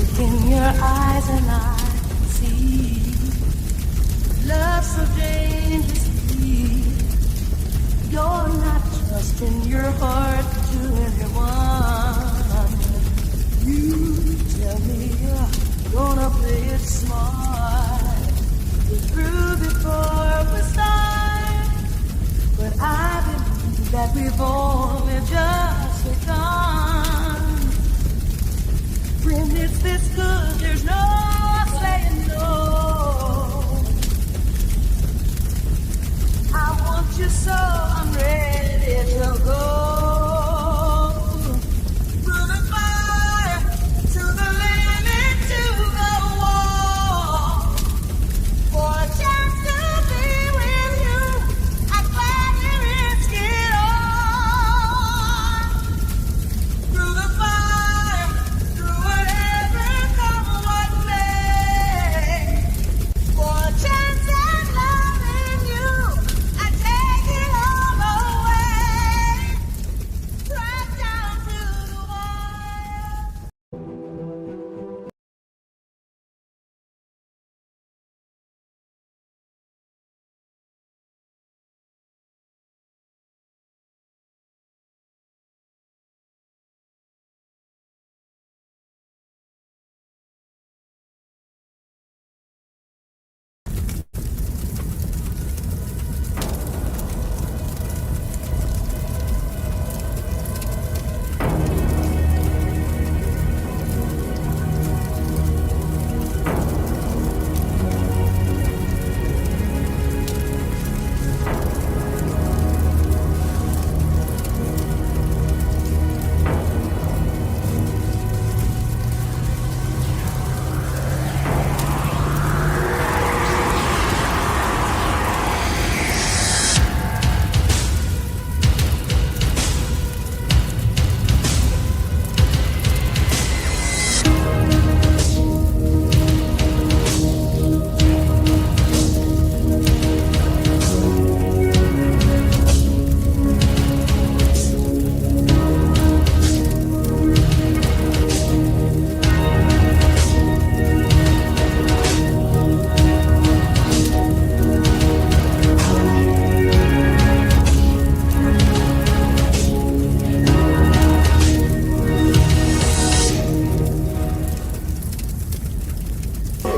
Look in your eyes and I see love so dangerously. You're not trusting your heart to anyone. You tell me you're gonna play it smart. We're through before we start, but I believe that we've only just begun. When it's this good, there's no saying no. I want you so I'm ready to go. Through the fire, to the limit, to the wall. For a chance to be with you, I'd gladly risk it all. Through the fire, through whatever come what may. For a chance at loving you, I'd take it all away. Right down to the wire.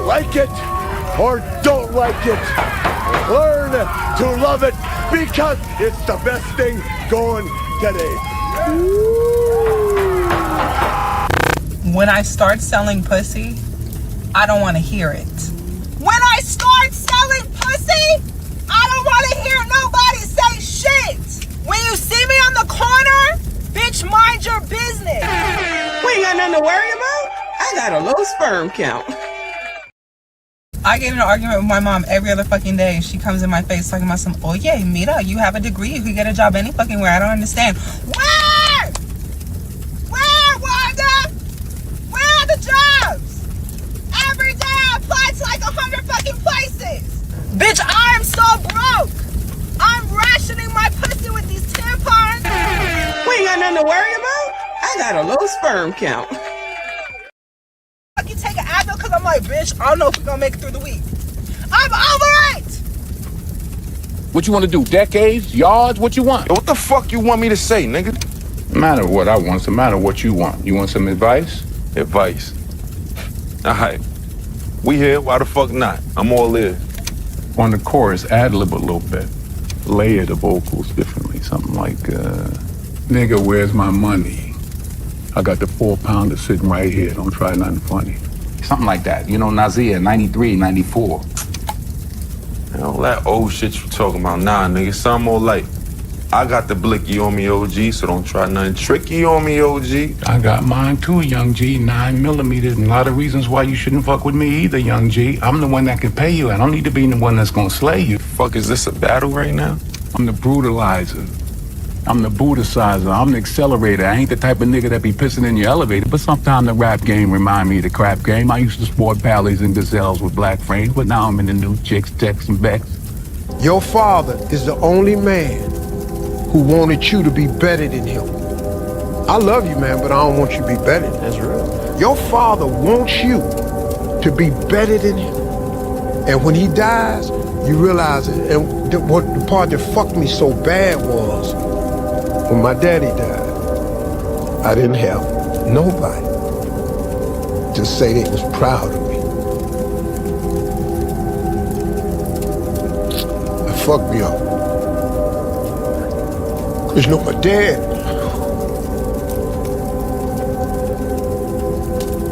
Like it or don't like it. Learn to love it because it's the best thing going today. When I start selling pussy, I don't want to hear it. When I start selling pussy, I don't want to hear nobody say shit. When you see me on the corner, bitch, mind your business. We ain't got nothing to worry about. I got a low sperm count. I get in an argument with my mom every other fucking day. She comes in my face talking about some, oh yeah, mira, you have a degree. You could get a job any fucking where. I don't understand. Where? Where, Wanda? Where are the jobs? Every day I apply to like 100 fucking places. Bitch, I'm so broke. I'm rationing my pussy with these tampons. We ain't got nothing to worry about. I got a low sperm count. You take an Advil because I'm like, bitch, I don't know if we're gonna make it through the week. I'm over it! What you want to do? Decades? Yards? What you want? What the fuck you want me to say, nigga? No matter what I want, it's a matter what you want. You want some advice? Advice. Alright. We here, why the fuck not? I'm all ears. On the chorus, ad-lib a little bit. Layer the vocals differently. Something like, nigga, where's my money? I got the 4-pounder sitting right here. Don't try nothing funny. Something like that. You know, Nazir, 93, 94. All that old shit you talking about. Nah, nigga, something more light. I got the blicky on me, OG, so don't try nothing tricky on me, OG. I got mine too, young G, 9mm, and a lot of reasons why you shouldn't fuck with me either, young G. I'm the one that can pay you. I don't need to be the one that's gonna slay you. Fuck, is this a battle right now? I'm the brutalizer. I'm the Buddhicizer. I'm the accelerator. I ain't the type of nigga that be pissing in your elevator, but sometimes the rap game remind me of the crap game. I used to sport Pallies and Gazelles with black frames, but now I'm in the new chicks, Tex, and Becks. Your father is the only man who wanted you to be better than him. I love you, man, but I don't want you to be better. That's real. Your father wants you to be better than him. And when he dies, you realize it. And what the part that fucked me so bad was when my daddy died, I didn't have nobody to say they was proud of me. It fucked me up. Cause you know my dad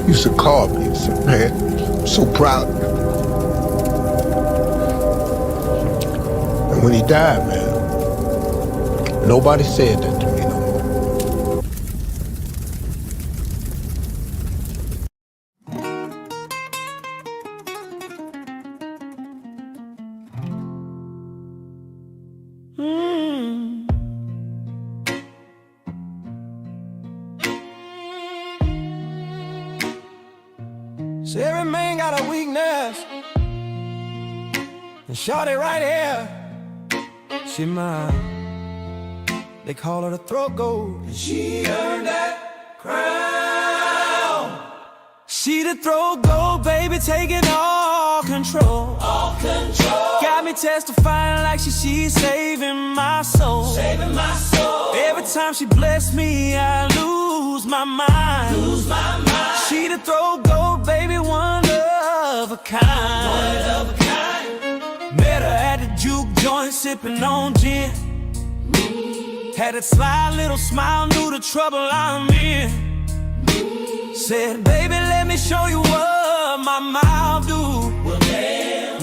used to call me and say, man, I'm so proud of you. And when he died, man, nobody said that to me no more. So every man got a weakness, and shorty right here, she mine. They call her the throat goat, and she earned that crown. She the throat goat, baby, taking all control. All control. Got me testifying like she's saving my soul. Saving my soul. Every time she bless me, I lose my mind. Lose my mind. She the throat goat, baby, one of a kind. One of a kind. Met her at the juke joint, sipping on gin. Had that sly little smile, knew the trouble I'm in. Said, baby, let me show you what my mouth do. Well,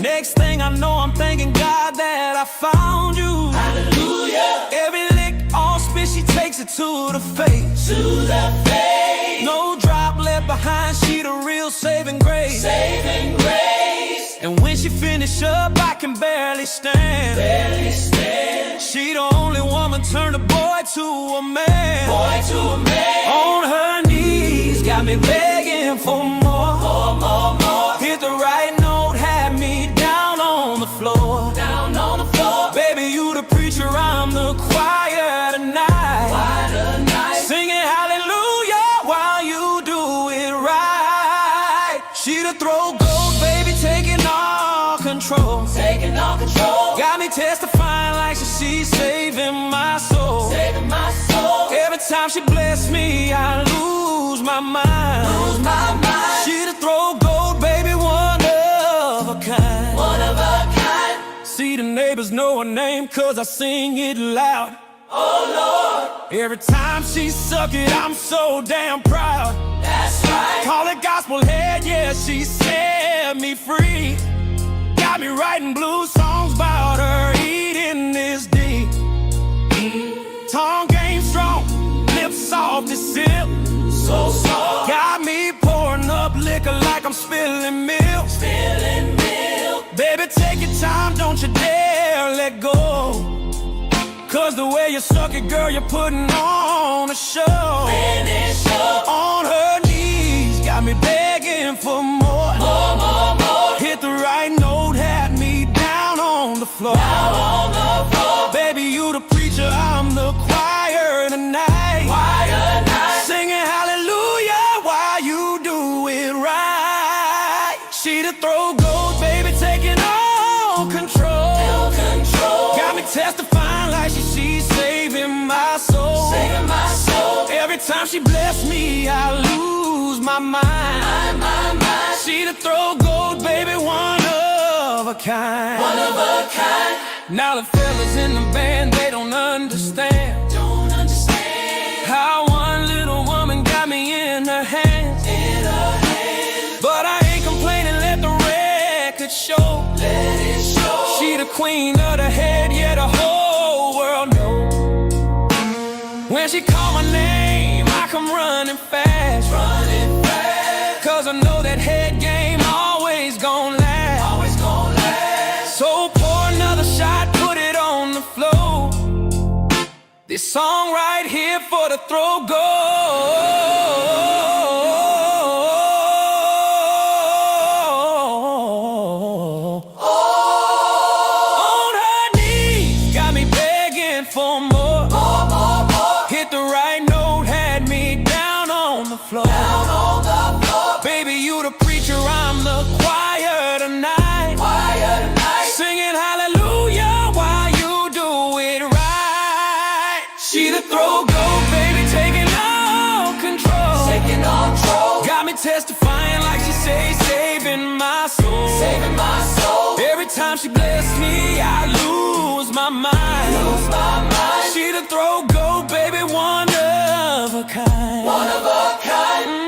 next thing I know, I'm thanking God that I found you. Hallelujah. Every lick on spit, she takes it to the face. To the face. No drop left behind, she the real saving grace. Saving grace. And when she finish up, I can barely stand. Barely stand. She the only woman turn a boy to a man. Boy to a man. On her knees, got me begging for more. More, more, more. Hit the right note, had me down on the floor. Down on the floor. Baby, you the preacher, I'm the choir tonight. Choir tonight. Singing hallelujah while you do it right. She the throat goat, baby, taking all control. Taking all control. Got me testifying like she's saving my soul. Saving my soul. Every time she bless me, I lose my mind. Lose my mind. She the throat goat, baby, one of a kind. One of a kind. See the neighbors know her name, cause I sing it loud. Oh Lord. Every time she suck it, I'm so damn proud. That's right. Call it gospel head, yeah, she set me free. Got me writing blues songs about her eating this deep. Tongue game strong, lips soft as silk. So soft. Got me pouring up liquor like I'm spilling milk. Spilling milk. Baby, take your time, don't you dare let go. Cause the way you suck it, girl, you're putting on a show. Finish up. On her knees, got me begging for more. More, more, more. Hit the right note, had me down on the floor. Down on the floor. Baby, you the preacher, I'm the choir tonight. Choir tonight. Singing hallelujah while you do it right. She the throat goat, baby, taking all control. Control. Got me testifying like she's saving my soul. Saving my soul. Every time she bless me, I lose my mind. My. She the throat goat, baby, one of a kind. One of a kind. Now the fellas in the band, they don't understand. Don't understand how one little woman got me in her hands. In her hands. But I ain't complaining, let the record show. Let it show. She the queen of the head, yeah, the whole world knows. When she call my name, I come running fast. Running fast. Cause I know that head game always gon' last. Always gon' last. So pour another shot, put it on the floor. This song right here for the throat goat. For more. More. Hit the right note, had me testifying like she say, saving my soul. Saving my soul. Every time she bless me, I lose my mind. Lose my mind. She the throw go, baby, one of a kind. One of a kind.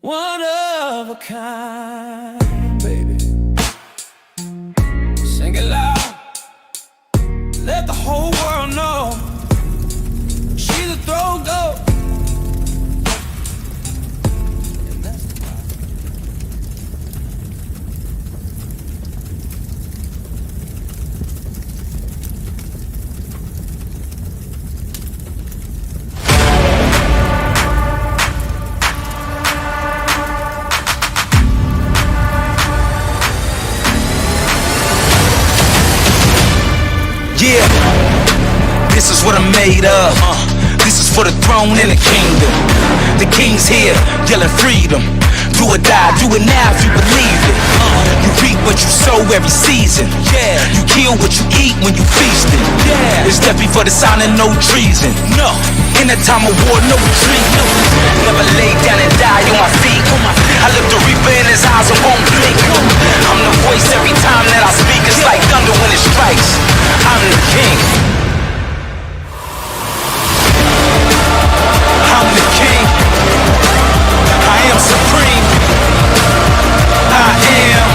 One of a kind, baby. Sing it loud. Let the whole world know. She's a throw go. Yeah, this is what I'm made of. This is for the throne and the kingdom. The king's here, yelling freedom. Do or die, do it now if you believe it. You reap what you sow every season. Yeah, you kill what you eat when you feast it. Yeah, it's death before the sign and no treason. No, in that time of war, no retreat. No, never lay down and die on my feet. I look the reaper in his eyes and won't blink. I'm the voice every time that I speak. It's like thunder when it strikes. I'm the king. I'm the king. I am supreme. I am.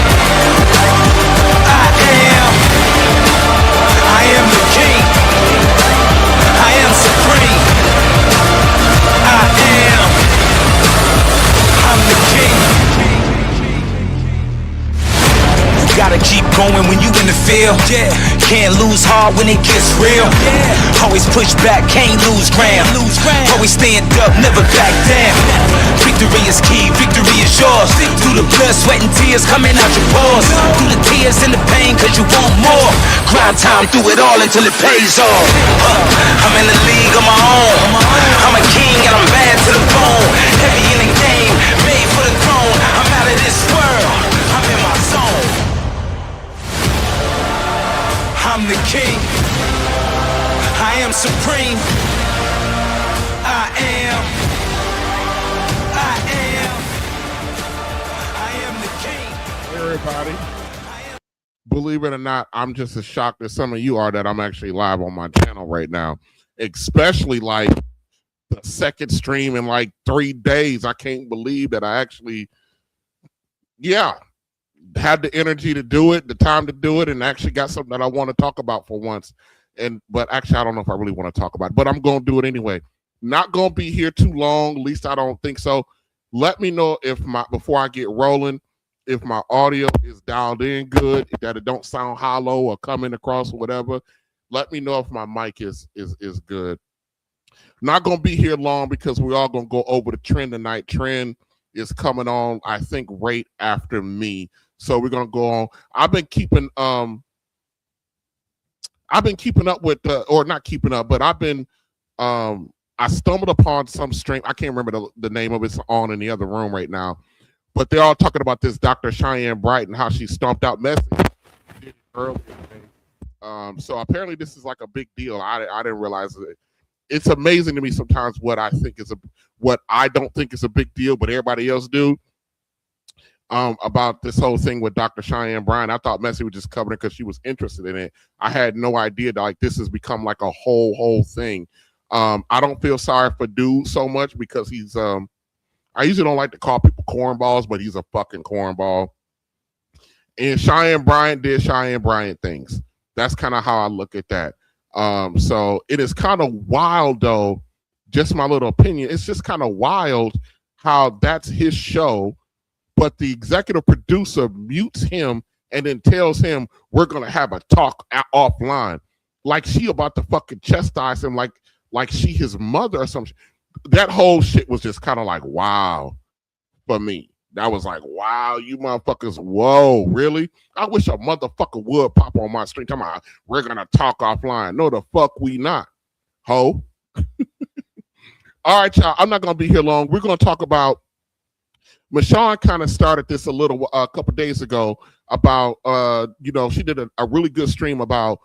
I am. I am the king. I am supreme. I am. I'm the king. You gotta keep going when you in the field. Yeah. Can't lose heart when it gets real. Yeah. Always push back, can't lose ground. Always stand up, never back down. Victory is key, victory is yours. Through the blood, sweat and tears coming out your pores. Through the tears and the pain cause you want more. Grind time through it all until it pays off. I'm in the league of my own. I'm a king and I'm bad to the bone. Heavy in the game, made for the throne. I'm out of this world, I'm in my zone. I'm the king. I am supreme. I am. I am. I am the king. Everybody, believe it or not, I'm just as shocked as some of you are that I'm actually live on my channel right now. Especially like the second stream in like 3 days. I can't believe that I actually, had the energy to do it, the time to do it, and actually got something that I want to talk about for once. But actually, I don't know if I really want to talk about it, but I'm going to do it anyway. Not going to be here too long, at least I don't think so. Let me know if before I get rolling, if my audio is dialed in good, that it don't sound hollow or coming across or whatever. Let me know if my mic is good. Not going to be here long because we're all going to go over the trend tonight. Trend is coming on, I think, right after me. So we're gonna go on. I've been keeping up with or not keeping up, but I've been I stumbled upon some stream. I can't remember the name of it. It's on in the other room right now. But they're all talking about this Dr. Cheyenne Brighton, how she stomped out Messi earlier today. So apparently this is like a big deal. I didn't realize it. It's amazing to me sometimes what I don't think is a big deal, but everybody else do. About this whole thing with Dr. Cheyenne Brian. I thought Messi was just covering it because she was interested in it. I had no idea that like this has become like a whole thing. I don't feel sorry for Dude so much because he's I usually don't like to call people cornballs, but he's a fucking cornball. And Cheyenne Bryant did Cheyenne Bryant things. That's kind of how I look at that. So it is kind of wild though, just my little opinion. It's just kind of wild how that's his show, but the executive producer mutes him and then tells him we're gonna have a talk offline, like she about to fucking chastise him, like she his mother or something. That whole shit was just kind of like wow for me. That was like wow, you motherfuckers. Whoa, really? I wish a motherfucker would pop on my stream. Talking about we're gonna talk offline. No, the fuck we not, ho. All right, y'all. I'm not gonna be here long. We're gonna talk about. Michonne kind of started this a couple days ago about she did a really good stream about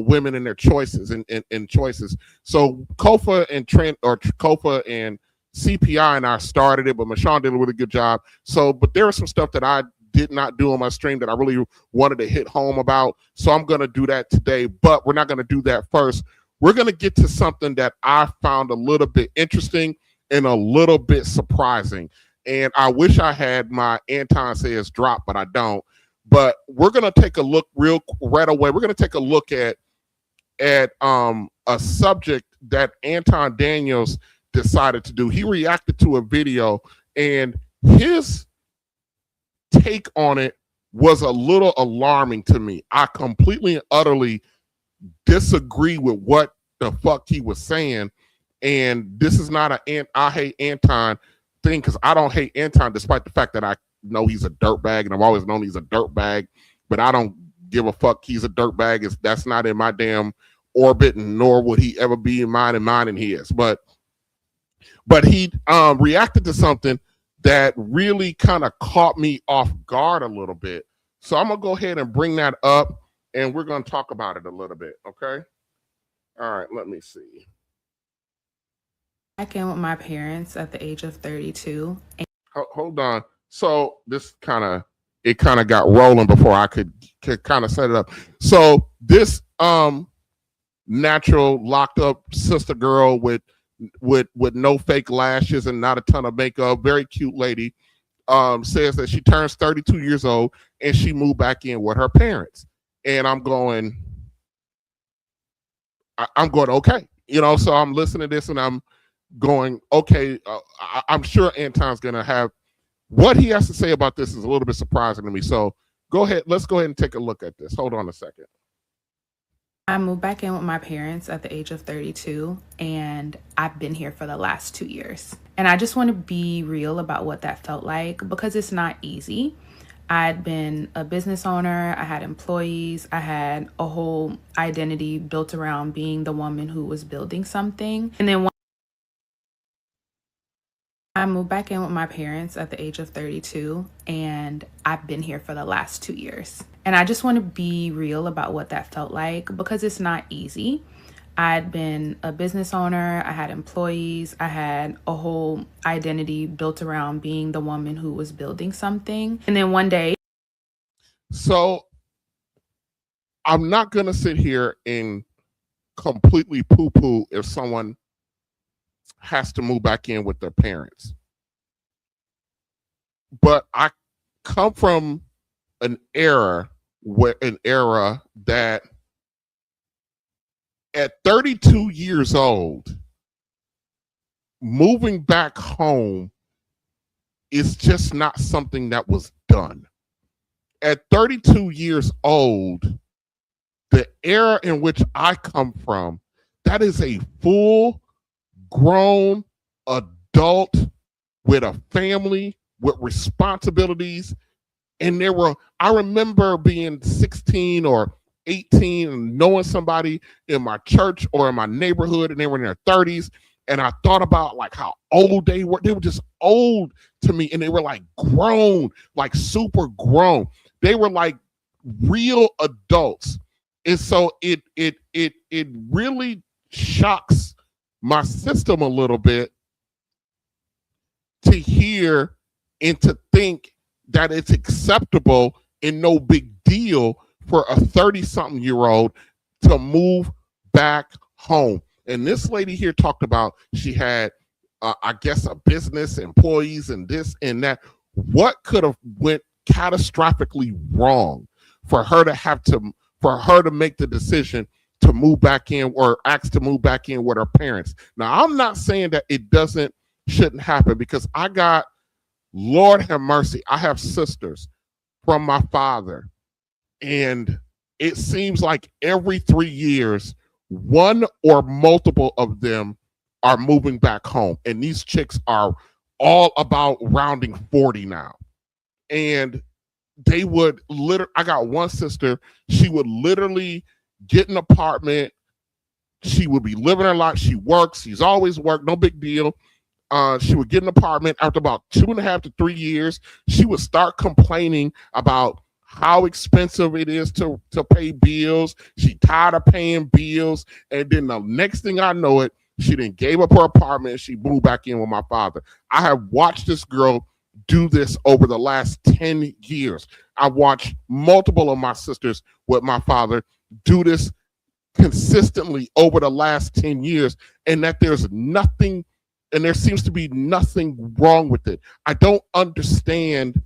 women and their choices and choices. So Kofa and Trent, or Kofa and CPI and I started it, but Michonne did a really good job. So, but there was some stuff that I did not do on my stream that I really wanted to hit home about. So I'm going to do that today, but we're not going to do that first. We're going to get to something that I found a little bit interesting and a little bit surprising. And I wish I had my Anton Says drop, but I don't. But we're going to take a look right away. We're going to take a look at a subject that Anton Daniels decided to do. He reacted to a video, and his take on it was a little alarming to me. I completely and utterly disagree with what the fuck he was saying. And this is not I hate Anton thing, because I don't hate Anton despite the fact that I know he's a dirtbag, and I've always known he's a dirtbag, but I don't give a fuck he's a dirtbag. That's not in my damn orbit, and nor would he ever be in mine and his. But he reacted to something that really kind of caught me off guard a little bit. So I'm going to go ahead and bring that up, and we're going to talk about it a little bit, okay? All right, let me see. Back in with my parents at the age of 32. Hold on. So this kind of got rolling before I could kind of set it up. So this natural locked up sister girl with no fake lashes and not a ton of makeup, very cute lady, says that she turns 32 years old and she moved back in with her parents. And I'm going, okay. You know, so I'm listening to this and I'm going, okay, I'm sure Anton's going to have what he has to say about this is a little bit surprising to me. So go ahead. Let's go ahead and take a look at this. Hold on a second. I moved back in with my parents at the age of 32, and I've been here for the last 2 years. And I just want to be real about what that felt like, because it's not easy. I'd been a business owner, I had employees, I had a whole identity built around being the woman who was building something. And then I moved back in with my parents at the age of 32, and I've been here for the last 2 years. And I just want to be real about what that felt like, because it's not easy. I'd been a business owner, I had employees, I had a whole identity built around being the woman who was building something. And then one day. So I'm not going to sit here and completely poo-poo if someone has to move back in with their parents. But I come from an era that at 32 years old, moving back home is just not something that was done. At 32 years old, the era in which I come from, that is a full grown adult with a family, with responsibilities. And I remember being 16 or 18 and knowing somebody in my church or in my neighborhood, and they were in their 30s. And I thought about like how old they were. They were just old to me. And they were like grown, like super grown. They were like real adults. And so it really shocks my system a little bit to hear and to think that it's acceptable and no big deal for a 30-something-year-old to move back home. And this lady here talked about she had, I guess, a business, employees, and this and that. What could have went catastrophically wrong for her to make the decision to move back in or ask to move back in with her parents? Now, I'm not saying that it shouldn't happen, because I got, Lord have mercy, I have sisters from my father, and it seems like every 3 years, one or multiple of them are moving back home. And these chicks are all about rounding 40 now. And they would I got one sister, she would literally get an apartment. She would be living her life. She works. She's always worked. No big deal. She would get an apartment. After about 2.5 to 3 years, she would start complaining about how expensive it is to pay bills. She tired of paying bills. And then the next thing I know it, She then gave up her apartment and she moved back in with my father. I have watched this girl do this over the last 10 years. I watched multiple of my sisters with my father do this consistently over the last 10 years, and that there's nothing, and there seems to be nothing wrong with it. I don't understand,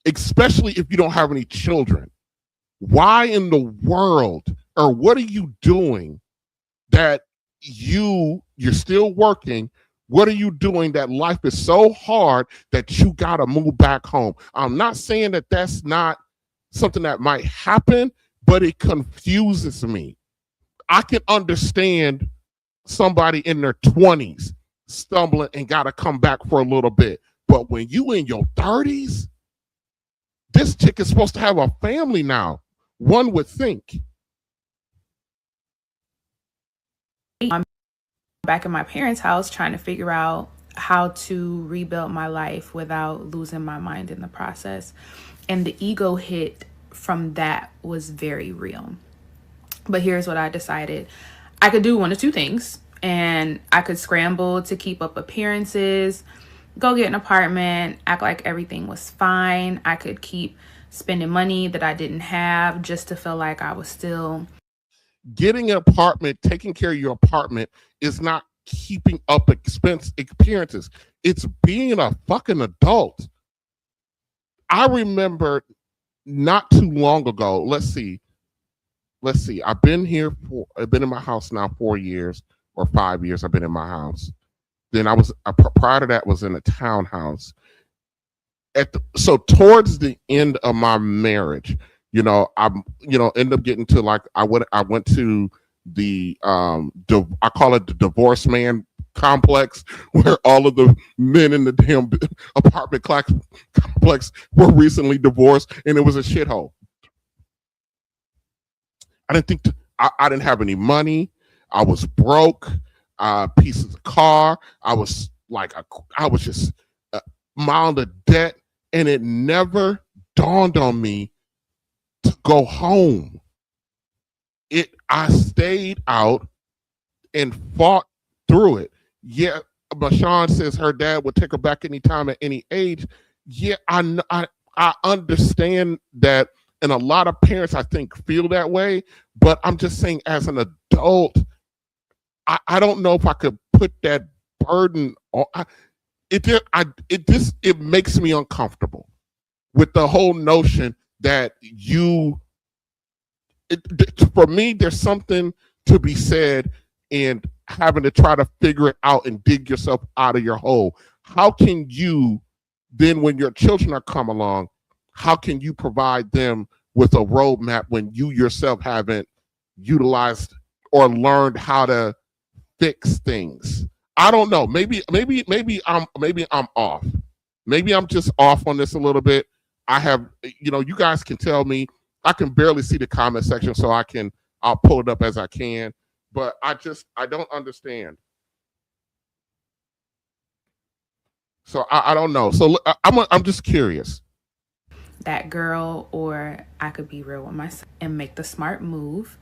especially if you don't have any children. Why in the world, or what are you doing that you're still working? What are you doing that life is so hard that you got to move back home? I'm not saying that that's not something that might happen, but it confuses me. I can understand somebody in their 20s stumbling and got to come back for a little bit. But when you in your 30s, this chick is supposed to have a family now, one would think. I'm back in my parents' house trying to figure out how to rebuild my life without losing my mind in the process. And the ego hit from that was very real. But here's what I decided. I could do one of two things, and I could scramble to keep up appearances, go get an apartment, act like everything was fine. I could keep spending money that I didn't have just to feel like I was still. Getting an apartment, taking care of your apartment is not keeping up appearances. It's being a fucking adult. I remember not too long ago, let's see. I've been in my house now 4 years or 5 years. I've been in my house. Then prior to that was in a townhouse. So towards the end of my marriage, end up getting to like, I went to the, I call it the divorce man complex, where all of the men in the damn apartment complex were recently divorced, and it was a shithole. I didn't have any money. I was broke, pieces of car. I was just a mound of debt, and it never dawned on me to go home. I stayed out and fought through it. Yeah, Bashan says her dad would take her back anytime at any age. Yeah, I understand that, and a lot of parents, I think, feel that way. But I'm just saying, as an adult, I don't know if I could put that burden on. It makes me uncomfortable with the whole notion that for me, there's something to be said in having to try to figure it out and dig yourself out of your hole. How can you then, when your children are come along, how can you provide them with a roadmap when you yourself haven't utilized or learned how to fix things? I don't know. Maybe I'm off. Maybe I'm just off on this a little bit. I have, you guys can tell me. I can barely see the comment section, so I'll pull it up as I can. But I don't understand. So I don't know. So I'm just curious. That girl, or I could be real with myself and make the smart move,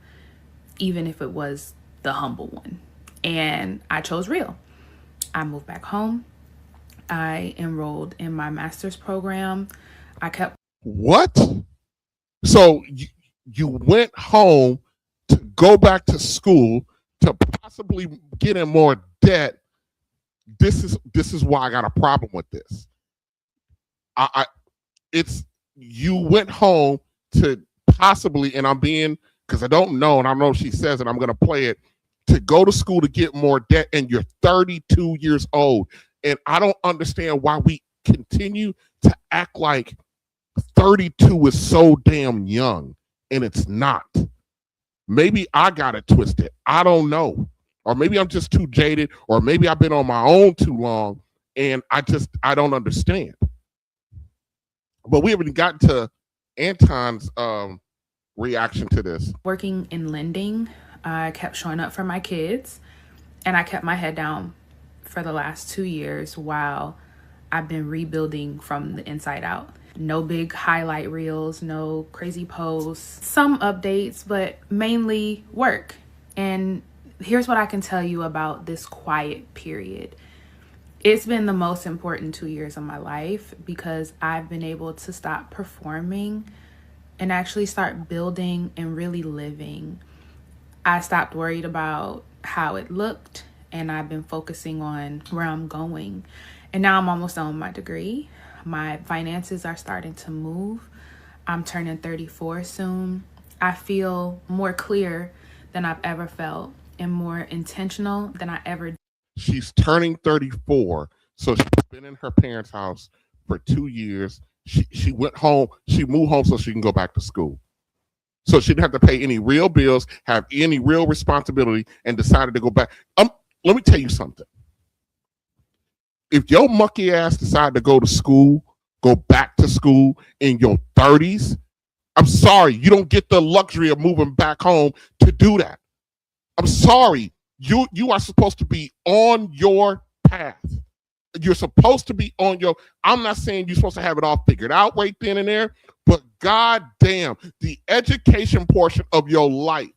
even if it was the humble one. And I chose real. I moved back home. I enrolled in my master's program. I kept. What? So you went home to go back to school to possibly get in more debt. This is why I got a problem with this. You went home to possibly, and I'm being, because I don't know, and I know she says it, I'm going to play it, to go to school to get more debt, and you're 32 years old. And I don't understand why we continue to act like 32 is so damn young, and it's not. Maybe I got it twisted. I don't know. Or maybe I'm just too jaded, or maybe I've been on my own too long, and I don't understand. But we haven't gotten to Anton's reaction to this. Working in lending, I kept showing up for my kids, and I kept my head down for the last 2 years while I've been rebuilding from the inside out. No big highlight reels, no crazy posts, some updates, but mainly work. And here's what I can tell you about this quiet period. It's been the most important 2 years of my life because I've been able to stop performing and actually start building and really living. I stopped worried about how it looked, and I've been focusing on where I'm going. And now I'm almost done with my degree. My finances are starting to move. I'm turning 34 soon. I feel more clear than I've ever felt and more intentional than I ever did. She's turning 34, so she's been in her parents' house for 2 years. She went home, she moved home so she can go back to school. So she didn't have to pay any real bills, have any real responsibility, and decided to go back. Let me tell you something. If your monkey ass decided to go to school, go back to school in your 30s, I'm sorry, you don't get the luxury of moving back home to do that. I'm sorry. You are supposed to be on your path. You're supposed to be on your, I'm not saying you're supposed to have it all figured out right then and there, but goddamn, the education portion of your life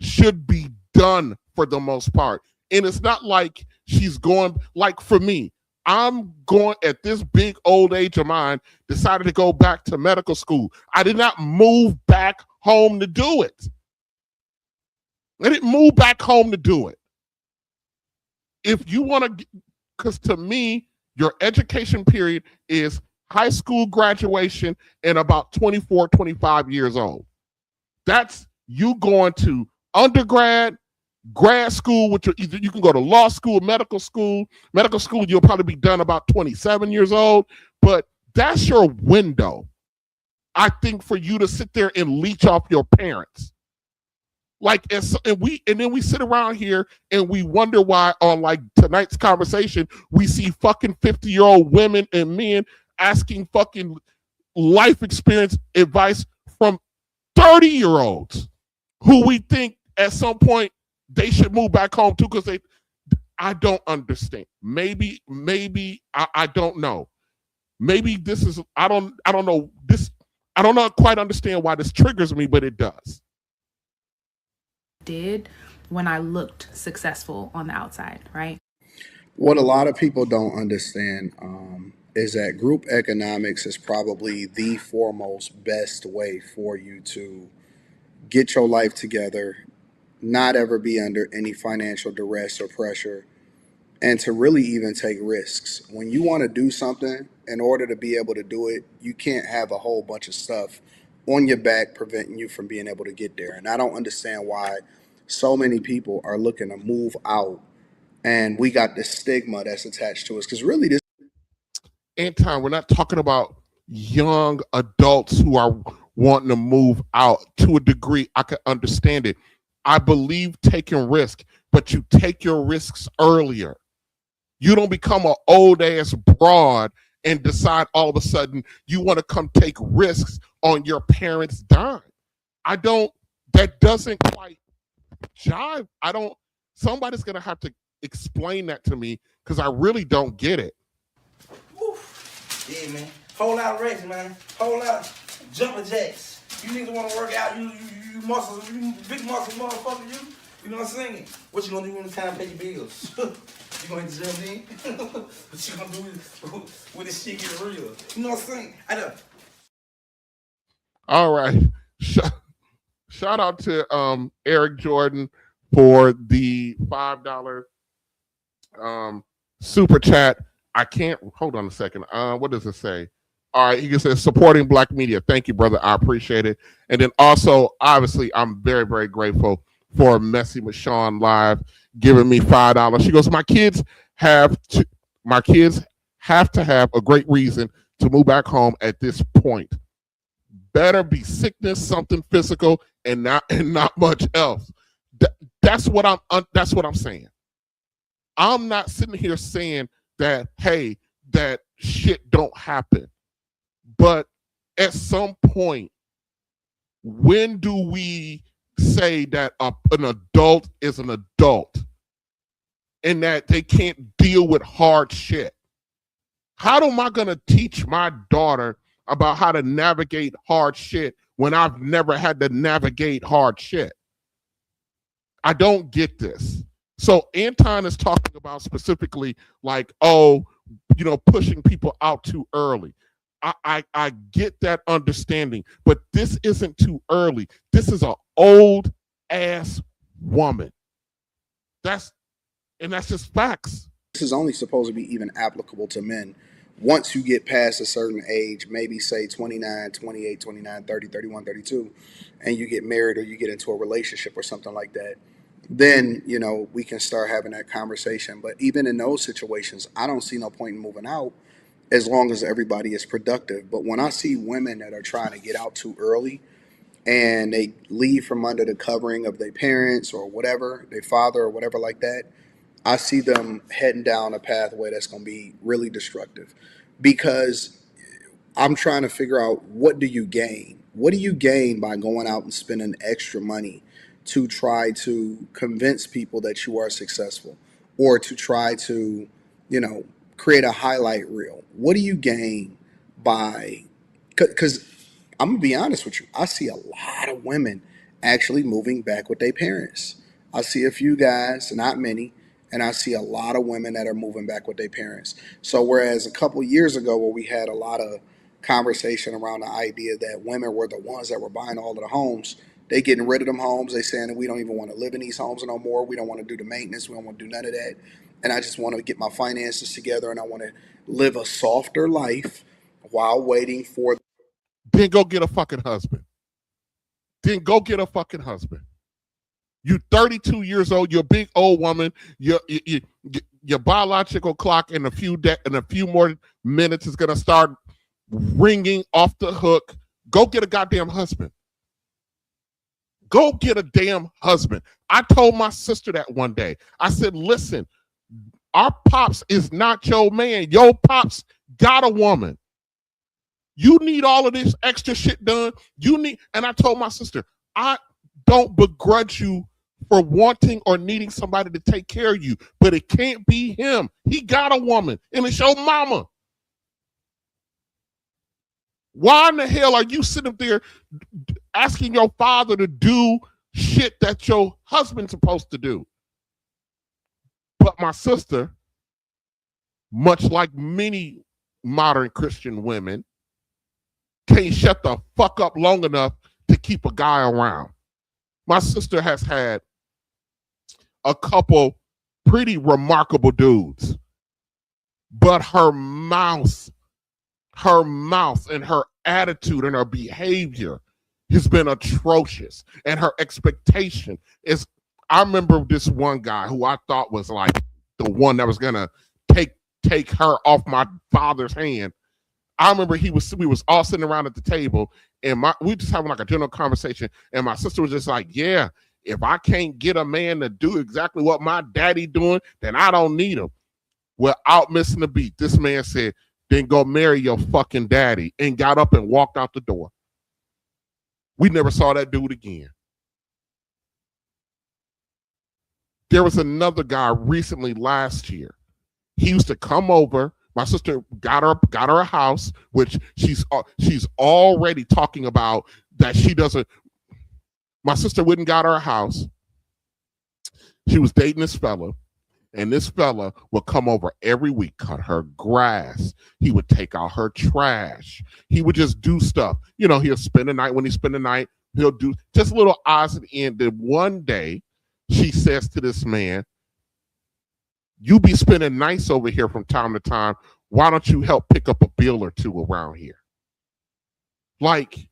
should be done for the most part. And it's not like she's going, like for me, I'm going at this big old age of mine, decided to go back to medical school. I did not move back home to do it. I didn't move back home to do it. If you want to, because to me, your education period is high school graduation and about 24, 25 years old. That's you going to undergrad, grad school, which either you can go to law school, medical school. Medical school, you'll probably be done about 27 years old, but that's your window, I think, for you to sit there and leech off your parents. Like, and then we sit around here and we wonder why on like tonight's conversation, we see fucking 50-year-old women and men asking fucking life experience advice from 30-year-olds who we think at some point they should move back home too, because I don't understand. Maybe I don't know. Maybe this is, I don't know this. I don't know quite understand why this triggers me, but it does. Did when I looked successful on the outside, right? What a lot of people don't understand is that group economics is probably the foremost best way for you to get your life together, not ever be under any financial duress or pressure, and to really even take risks. When you want to do something, in order to be able to do it, you can't have a whole bunch of stuff on your back preventing you from being able to get there. And I don't understand why so many people are looking to move out, and we got this stigma that's attached to us. Because really, this Anton, we're not talking about young adults who are wanting to move out. To a degree, I can understand it. I believe taking risk, but you take your risks earlier. You don't become an old ass broad and decide all of a sudden you want to come take risks on your parents' dime. That doesn't quite jive. Somebody's going to have to explain that to me because I really don't get it. Yeah, man. Whole lot of reps, man. Whole lot of jumping jacks. You niggas want to work out, you muscles, you big muscle motherfucker, you know what I'm saying? What you gonna do when it's time to pay your bills? You gonna hit the gym then? What you gonna do with this shit get real? You know what I'm saying? I know. All right. Shout out to Eric Jordan for the $5 super chat. I can't, hold on a second. What does it say? All right, he says supporting Black media. Thank you, brother. I appreciate it. And then also, obviously, I'm very, very grateful for Messy Michonne Live giving me $5. She goes, my kids have to have a great reason to move back home at this point. Better be sickness, something physical, and not much else. That's what I'm saying. I'm not sitting here saying that, hey, that shit don't happen. But at some point, when do we say that an adult is an adult and that they can't deal with hard shit? How am I going to teach my daughter about how to navigate hard shit when I've never had to navigate hard shit? I don't get this. So Anton is talking about specifically like, oh, pushing people out too early. I get that understanding, but this isn't too early. This is an old ass woman. That's just facts. This is only supposed to be even applicable to men. Once you get past a certain age, maybe say 29, 28, 29, 30, 31, 32, and you get married or you get into a relationship or something like that, then, we can start having that conversation. But even in those situations, I don't see no point in moving out as long as everybody is productive. But when I see women that are trying to get out too early and they leave from under the covering of their parents or whatever, their father or whatever like that, I see them heading down a pathway that's going to be really destructive, because I'm trying to figure out, what do you gain? What do you gain by going out and spending extra money to try to convince people that you are successful, or to try to, create a highlight reel? What do you gain by, because I'm going to be honest with you, I see a lot of women actually moving back with their parents. I see a few guys, not many, and I see a lot of women that are moving back with their parents. So whereas a couple years ago, where we had a lot of conversation around the idea that women were the ones that were buying all of the homes, they getting rid of them homes. They saying that we don't even want to live in these homes no more. We don't want to do the maintenance. We don't want to do none of that. And I just want to get my finances together, and I want to live a softer life while waiting for. Then go get a fucking husband. You 32 years old. You're a big old woman. Your biological clock in a few more minutes is gonna start ringing off the hook. Go get a goddamn husband. Go get a damn husband. I told my sister that one day. I said, listen, our pops is not your man. Your pops got a woman. You need all of this extra shit done. And I told my sister, I don't begrudge you for wanting or needing somebody to take care of you, but it can't be him. He got a woman, and it's your mama. Why in the hell are you sitting up there asking your father to do shit that your husband's supposed to do? But my sister, much like many modern Christian women, can't shut the fuck up long enough to keep a guy around. My sister has had a couple pretty remarkable dudes, but her mouth and her attitude and her behavior has been atrocious. And her expectation is, I remember this one guy who I thought was like the one that was gonna take her off my father's hand. I remember we was all sitting around at the table, and we just having like a general conversation, and my sister was just like, yeah, if I can't get a man to do exactly what my daddy doing, then I don't need him. Without missing a beat, this man said, then go marry your fucking daddy, and got up and walked out the door. We never saw that dude again. There was another guy recently last year. He used to come over. My sister got her a house, which she's already talking about that she doesn't. My sister wouldn't got her a house. She was dating this fella, and this fella would come over every week, cut her grass. He would take out her trash. He would just do stuff. He'll spend the night. When he spend the night, he'll do just little odds at the end. Then one day, she says to this man, you be spending nights over here from time to time. Why don't you help pick up a bill or two around here? Like,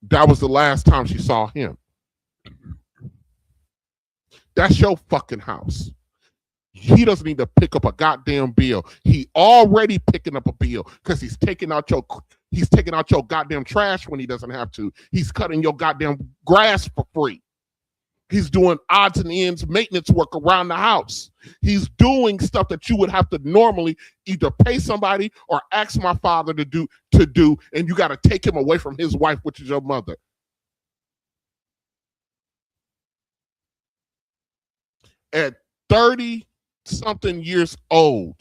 that was the last time she saw him. That's your fucking house. He doesn't need to pick up a goddamn bill. He already picking up a bill because he's taking out your goddamn trash when he doesn't have to. He's cutting your goddamn grass for free. He's doing odds and ends maintenance work around the house. He's doing stuff that you would have to normally either pay somebody or ask my father to do, and you got to take him away from his wife, which is your mother. At 30-something years old,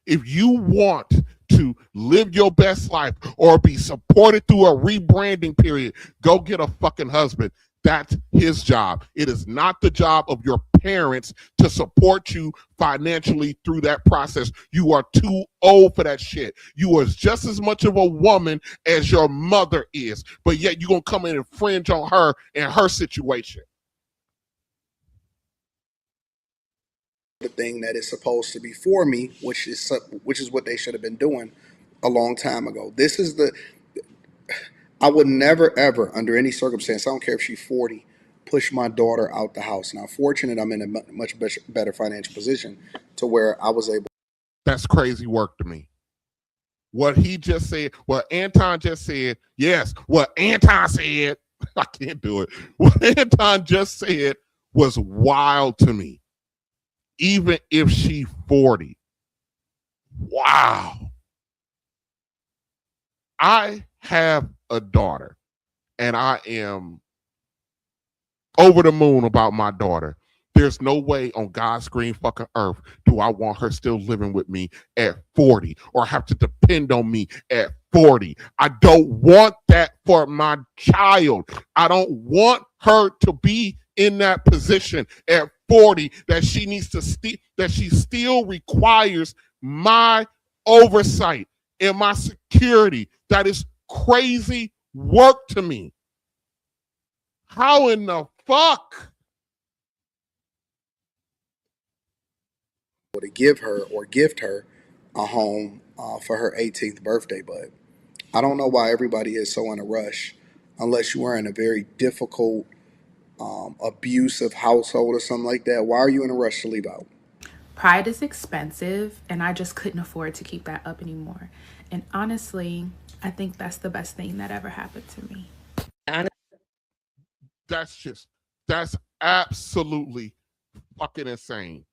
if you want to live your best life or be supported through a rebranding period, go get a fucking husband. That's his job. It is not the job of your parents to support you financially through that process. You are too old for that shit. You are just as much of a woman as your mother is, but yet you're going to come in and fringe on her and her situation. The thing that is supposed to be for me, which is what they should have been doing a long time ago. I would never, ever, under any circumstance, I don't care if she's 40, push my daughter out the house. Now, fortunate, I'm in a much better financial position to where I was able. That's crazy work to me. What he just said, what Anton just said, yes, what Anton said, I can't do it. What Anton just said was wild to me. Even if she's 40. Wow. I have a daughter, and I am over the moon about my daughter. There's no way on God's green fucking earth do I want her still living with me at 40 or have to depend on me at 40. I don't want that for my child. I don't want her to be in that position at 40 that she needs to that she still requires my oversight and my security. That is crazy work to me. How in the fuck? To give her or gift her a home for her 18th birthday, but I don't know why everybody is so in a rush unless you are in a very difficult, abusive household or something like that. Why are you in a rush to leave out? Pride is expensive, and I just couldn't afford to keep that up anymore. And honestly, I think that's the best thing that ever happened to me. That's absolutely fucking insane.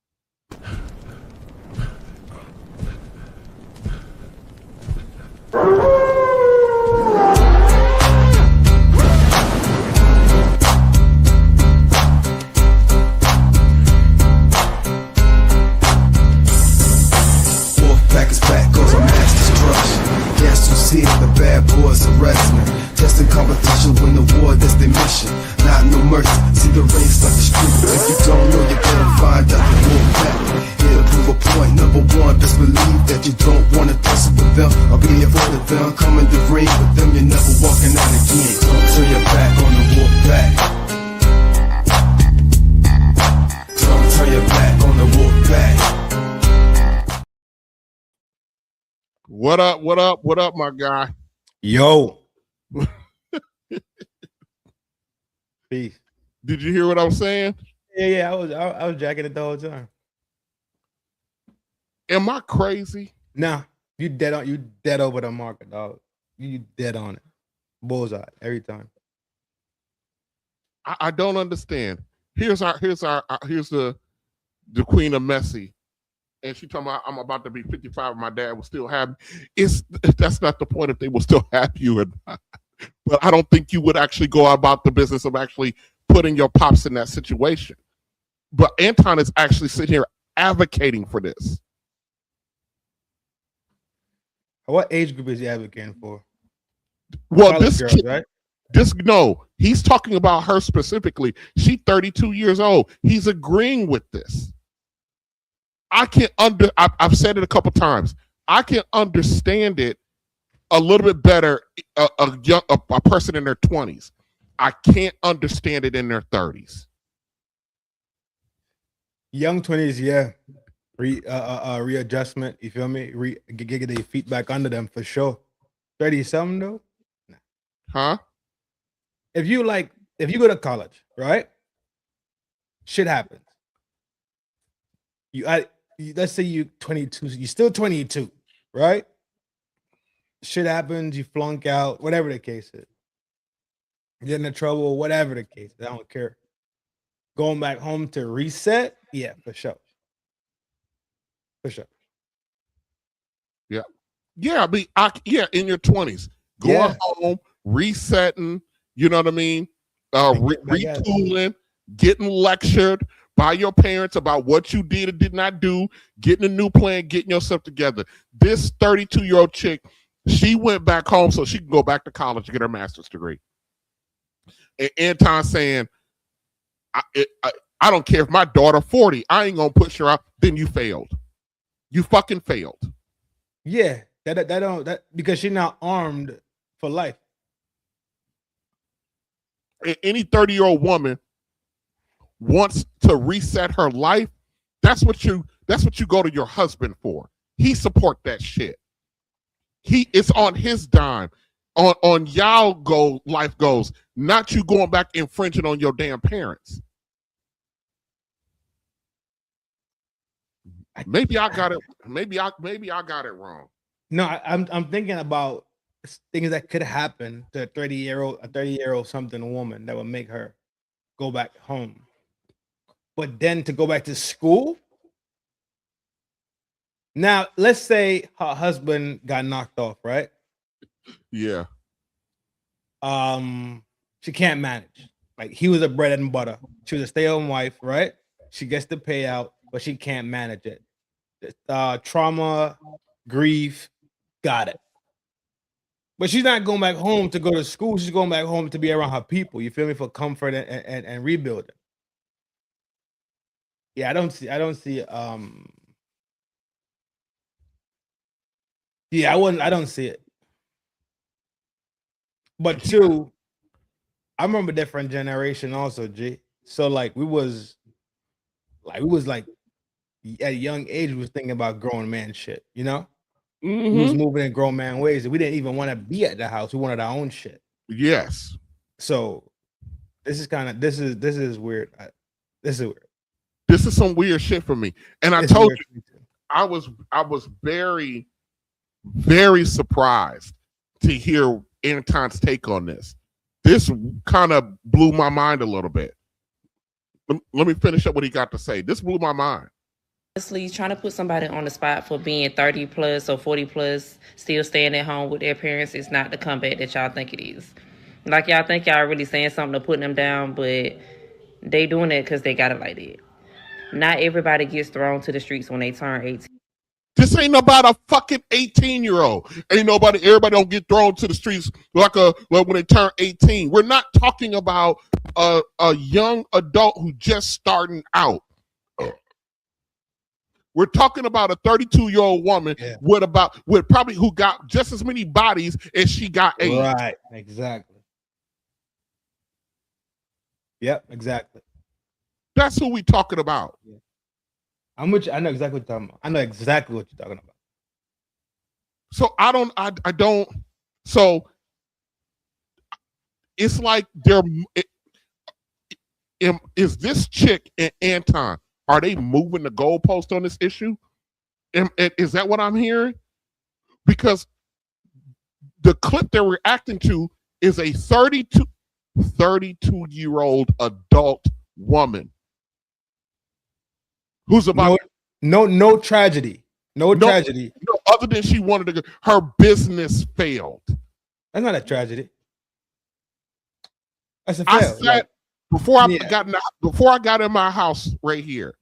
Wolfpack is back, cause our master's crush. Guess who's here? The bad boys arresting. Testing competition, win the war, that's their mission. Not no mercy, see the race like the street. If you don't know, you better find out the Wolfpack. Here to prove a point, number one, best believe that you don't wanna tussle with them. I'll be here for them, come in the ring with them, you're never walking out again. Don't turn your back on the Wolfpack. Don't turn your back on the Wolfpack. What up, my guy? Yo. Peace. Did you hear what I was saying? Yeah, I was jacking it the whole time. Am I crazy? Nah, you dead over the market, dog. You dead on it. Bullseye every time. I don't understand. Here's the queen of messy. And she talking about I'm about to be 55 and my dad will still have me. That's not the point if they will still have you or not. But I don't think you would actually go about the business of actually putting your pops in that situation. But Anton is actually sitting here advocating for this. What age group is he advocating for? Well, College girls, right? No, he's talking about her specifically. She's 32 years old. He's agreeing with this. I've said it a couple times. I can understand it a little bit better. A person in their 20s. I can't understand it in their 30s. Young 20s, yeah. Readjustment. You feel me? Get their feet back under them for sure. 30-something though. Nah. Huh? If you go to college, right? Shit happens. Let's say you 22, you're still 22, right? Shit happens, you flunk out, whatever the case is. Get into trouble, whatever the case is, I don't care. Going back home to reset, yeah, for sure. For sure. Yeah. Yeah, in your 20s. Going home, resetting, you know what I mean? Retooling, getting lectured by your parents about what you did or did not do, getting a new plan, getting yourself together. This 32-year-old chick, she went back home so she can go back to college to get her master's degree. And Anton saying, I don't care if my daughter 40, I ain't gonna push her out. Then you failed. You fucking failed. Yeah, that because she's not armed for life. Any 30-year-old woman wants to reset her life. That's what you go to your husband for. He support that shit. It's on his dime. On y'all life goals, not you going back infringing on your damn parents. Maybe I got it. Maybe I got it wrong. No, I'm thinking about things that could happen to a 30-year-old something woman that would make her go back home. But then to go back to school. Now, let's say her husband got knocked off, right? Yeah. She can't manage. Like, he was a bread and butter. She was a stay-at-home wife, right? She gets the payout, but she can't manage it. Trauma, grief, got it. But she's not going back home to go to school. She's going back home to be around her people. You feel me? For comfort and rebuilding. Yeah, I don't see. Yeah, I don't see it. But two, I remember different generation also, G. So like we was at a young age, we was thinking about grown man shit, you know? We was moving in grown man ways, and we didn't even want to be at the house. We wanted our own shit. Yes. So this is weird. This is weird. This is some weird shit for me. And I told you, I was very, very surprised to hear Anton's take on this. This kind of blew my mind a little bit. Let me finish up what he got to say. This blew my mind. Honestly, trying to put somebody on the spot for being 30 plus or 40 plus, still staying at home with their parents is not the comeback that y'all think it is. Like, y'all think y'all really saying something to putting them down, but they doing it because they got it like that. Not everybody gets thrown to the streets when they turn 18. This ain't about a fucking 18-year-old. Everybody don't get thrown to the streets like when they turn 18. We're not talking about a young adult who just starting out. We're talking about a 32-year-old woman who got just as many bodies as she got age. Right, exactly. Yep, exactly. That's who we talking about. Yeah. I'm with you. I know exactly what you're talking about. I know exactly what you're talking about. So I don't. So it's like is this chick and Anton, are they moving the goalpost on this issue? Is that what I'm hearing? Because the clip they're reacting to is a 32-year-old adult woman who's about no tragedy. No tragedy. No, other than she wanted to go, her business failed. That's not a tragedy. That's a fail. Before I got in my house right here,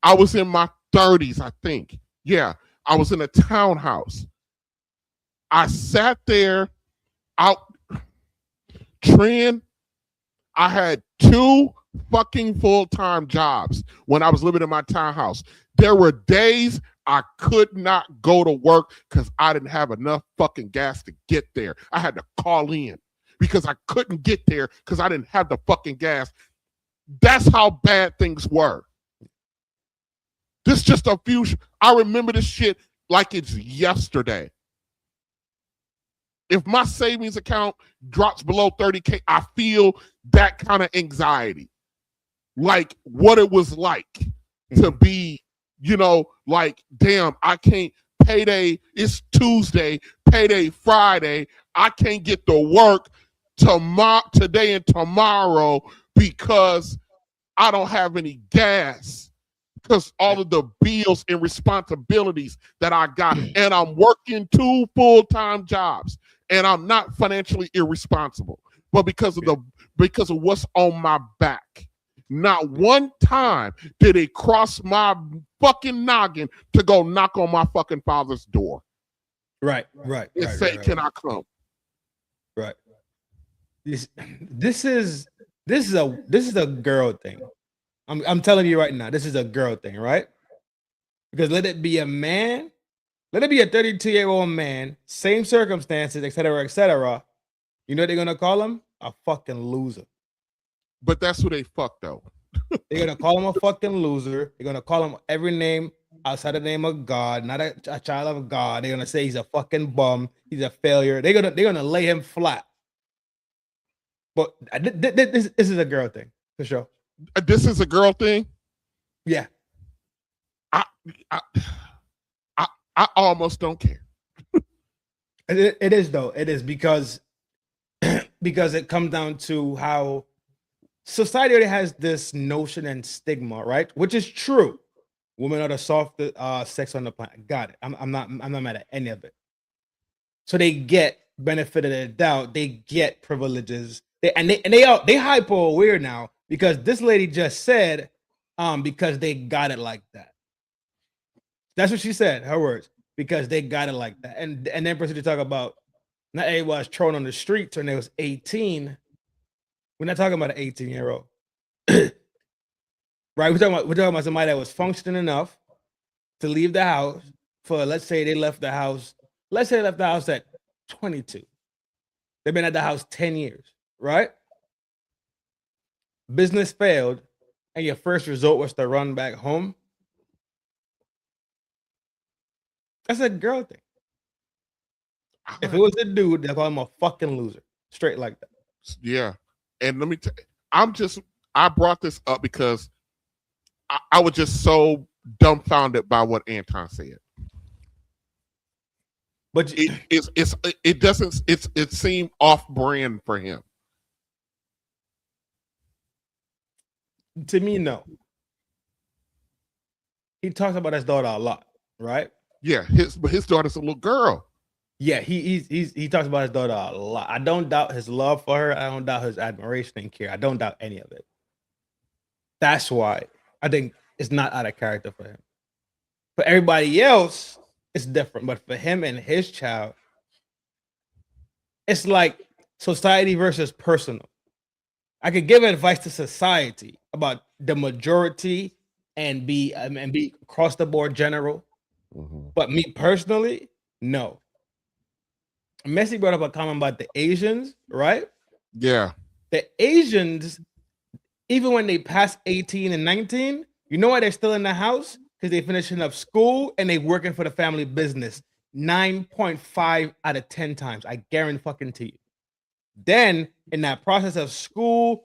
I was in my 30s, I think. Yeah, I was in a townhouse. I sat there out Trin. I had 2 fucking full-time jobs when I was living in my townhouse. There were days I could not go to work because I didn't have enough fucking gas to get there. I had to call in because I couldn't get there because I didn't have the fucking gas. That's how bad things were. This just a few. I remember this shit like it's yesterday. If my savings account drops below 30K, I feel that kind of anxiety. Like what it was like to be, like, damn, I can't, payday, it's Tuesday, payday Friday, I can't get to work today and tomorrow because I don't have any gas. Because all of the bills and responsibilities that I got, and I'm working 2 full-time jobs, and I'm not financially irresponsible, but because of what's on my back. Not one time did it cross my fucking noggin to go knock on my fucking father's door. Right. And say, can I come? Right. This is This is a girl thing. I'm telling you right now, this is a girl thing, right? Because let it be a man, let it be a 32-year-old man, same circumstances, etc., etc. You know what they're gonna call him? A fucking loser. But that's who they fuck though. They're gonna call him a fucking loser. They're gonna call him every name outside the name of God, not a child of God. They're gonna say he's a fucking bum, he's a failure. They're gonna lay him flat. But this is a girl thing for sure. This is a girl thing. Yeah. I almost don't care. It is though. It is because it comes down to how society already has this notion and stigma, right? Which is true. Women are the softest sex on the planet. Got it. I'm not mad at any of it. So they get benefit of the doubt. They get privileges. They hyper aware now because this lady just said, because they got it like that. That's what she said. Her words. Because they got it like that. And then proceeded to talk about not everybody was thrown on the streets when they was 18. We're not talking about an 18-year-old. Right? We're talking about somebody that was functioning enough to leave the house for, let's say they left the house at 22. They've been at the house 10 years, right? Business failed, and your first resort was to run back home. That's a girl thing. If it was a dude, they'll call him a fucking loser. Straight like that. Yeah. And let me tell you, I brought this up because I was just so dumbfounded by what Anton said. But it seemed off brand for him. To me, no. He talks about his daughter a lot, right? Yeah, but his daughter's a little girl. Yeah, he talks about his daughter a lot. I don't doubt his love for her. I don't doubt his admiration and care. I don't doubt any of it. That's why I think it's not out of character for him. For everybody else, it's different. But for him and his child, it's like society versus personal. I could give advice to society about the majority and be across the board general. Mm-hmm. But me personally, no. Messi brought up a comment about the Asians, right? Yeah. The Asians, even when they pass 18 and 19, you know why they're still in the house? Because they finishing up school and they working for the family business 9.5 out of 10 times. I guarantee fucking to you. Then in that process of school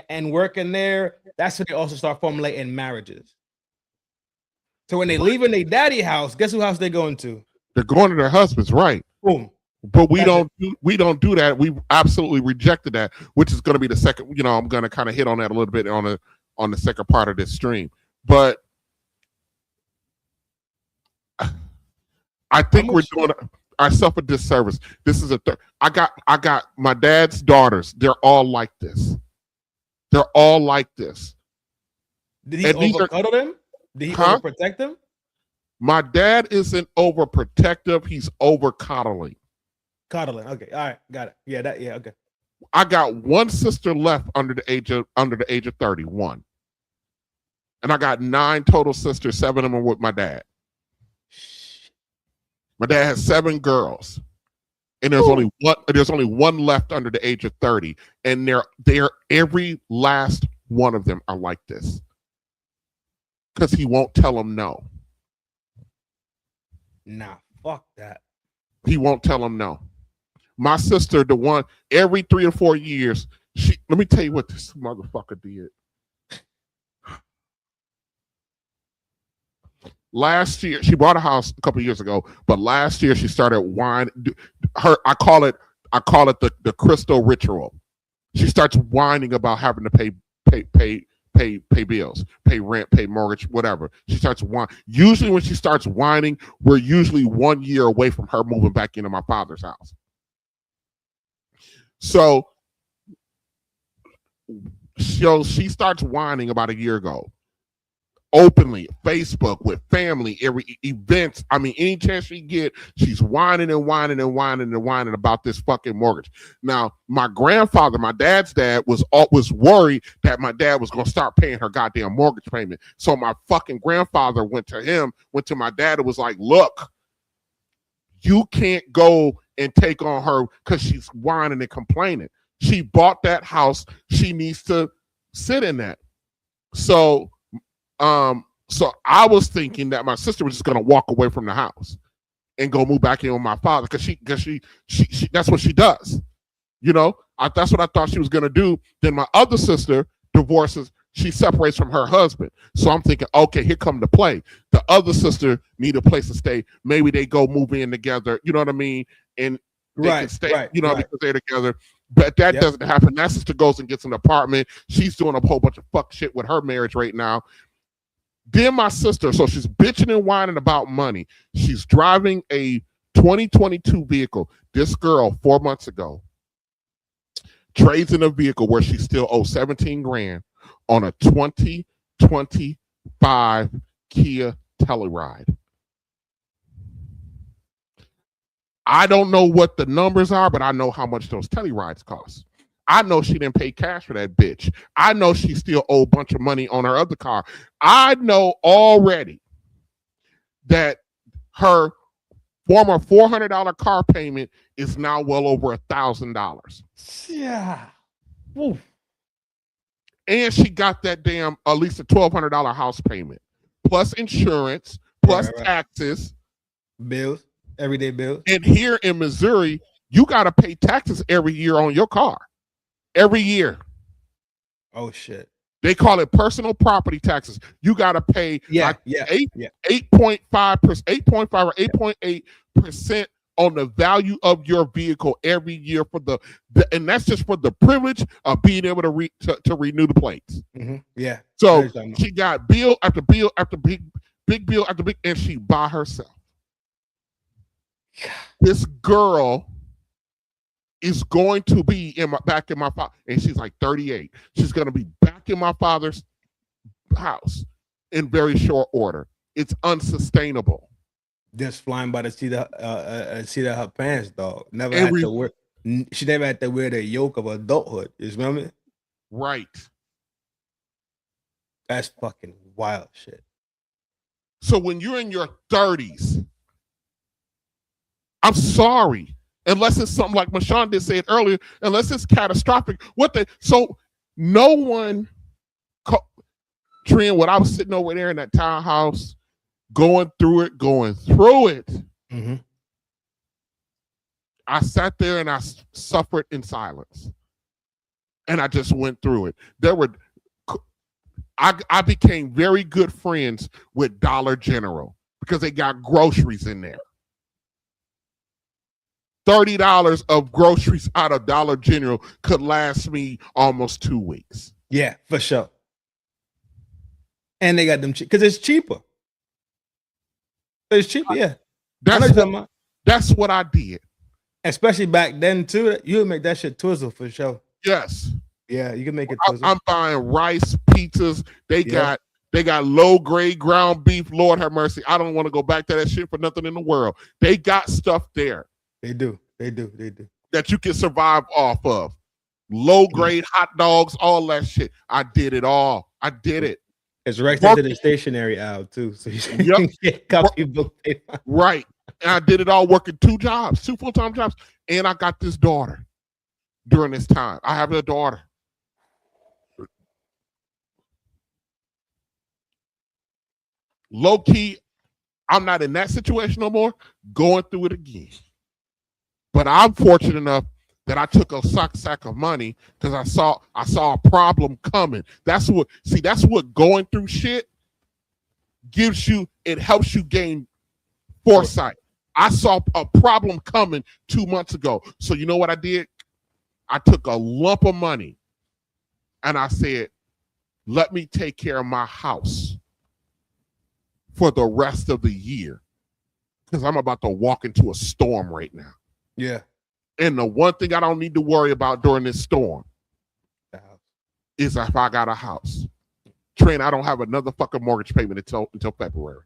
and working there, that's when they also start formulating marriages. So when they leaving their daddy house, guess who house they going to? They're going to their husbands, right? Boom. But we don't do that. We absolutely rejected that, which is going to be the second. I'm going to kind of hit on that a little bit on the second part of this stream. But I think we're doing ourselves a disservice. This is I got my dad's daughters. They're all like this. They're all like this. Did he overcuddle them? Did he overprotect them? My dad isn't overprotective. He's over coddling. Coddling. Okay. All right. Got it. Yeah. Okay. I got one sister left under the age of 31, and I got 9 total sisters. 7 of them are with my dad. My dad has 7 girls, and there's only one left under the age of 30, and they're every last one of them are like this because he won't tell them no. Nah, fuck that. He won't tell them no. My sister, the one every 3 or 4 years, let me tell you what this motherfucker did. Last year, she bought a house a couple of years ago, but last year she started whining. I call it the crystal ritual. She starts whining about having to pay bills, pay rent, pay mortgage, whatever. She starts whining. Usually when she starts whining, we're usually 1 year away from her moving back into my father's house. So she starts whining about a year ago. openly, Facebook, with family, every events. I mean, any chance she get, she's whining and whining and whining and whining about this fucking mortgage. Now, my grandfather, my dad's dad, was worried that my dad was going to start paying her goddamn mortgage payment. So my fucking grandfather went to my dad and was like, look, you can't go and take on her because she's whining and complaining. She bought that house. She needs to sit in that. So I was thinking that my sister was just gonna walk away from the house and go move back in with my father because she that's what she does. You know, that's what I thought she was gonna do. Then my other sister divorces. She separates from her husband. So I'm thinking, okay, here come the play. The other sister need a place to stay. Maybe they go move in together. You know what I mean? And they can stay, because they're together. But that doesn't happen. That sister goes and gets an apartment. She's doing a whole bunch of fuck shit with her marriage right now. Then my sister, so she's bitching and whining about money. She's driving a 2022 vehicle. This girl, 4 months ago, trades in a vehicle where she still owes 17 grand on a 2025 Kia Telluride. I don't know what the numbers are, but I know how much those Tellurides cost. I know she didn't pay cash for that bitch. I know she still owe a bunch of money on her other car. I know already that her former $400 car payment is now well over $1,000. Yeah. Oof. And she got that damn at least a $1,200 house payment, plus insurance, plus taxes, bills, everyday bills. And here in Missouri, you got to pay taxes every year on your car. Every year. Oh shit. They call it personal property taxes. You got to pay 8.5%, 8.5 or 8.8% on the value of your vehicle every year for the and that's just for the privilege of being able to renew the plates. Mm-hmm. Yeah. So she got bill after bill after big bill after big, and she by herself. This girl is going to be back in my father, and she's like 38. She's going to be back in my father's house in very short order. It's unsustainable. Just flying by the seat of her pants, dog. Never had to wear. She never had to wear the yoke of adulthood. You remember me? Right. That's fucking wild shit. So when you're in your 30s, I'm sorry. Unless it's something like Mashawn did say it earlier, unless it's catastrophic. So no one, Trent, when I was sitting over there in that townhouse, going through it. Mm-hmm. I sat there and I suffered in silence. And I just went through it. I became very good friends with Dollar General because they got groceries in there. $30 of groceries out of Dollar General could last me almost 2 weeks. Yeah, for sure. And they got them because it's cheaper. It's cheaper, yeah. That's what I did. Especially back then too. You would make that shit twizzle for sure. Yes. Yeah, you can make it twizzle. I'm buying rice, pizzas. They got low grade ground beef. Lord have mercy. I don't want to go back to that shit for nothing in the world. They got stuff there. They do. That you can survive off of. Low grade hot dogs, all that shit. I did it all. I did it. It's right into the stationery aisle too. So you can get copybook paper. Right. And I did it all working 2 full-time jobs. And I got this daughter during this time. I have a daughter. Low key, I'm not in that situation no more, going through it again. But I'm fortunate enough that I took a sack of money because I saw a problem coming. That's what going through shit gives you. It helps you gain foresight. I saw a problem coming 2 months ago. So you know what I did? I took a lump of money and I said, let me take care of my house for the rest of the year because I'm about to walk into a storm right now. Yeah. And the one thing I don't need to worry about during this storm is if I got a house. Trent, I don't have another fucking mortgage payment until February.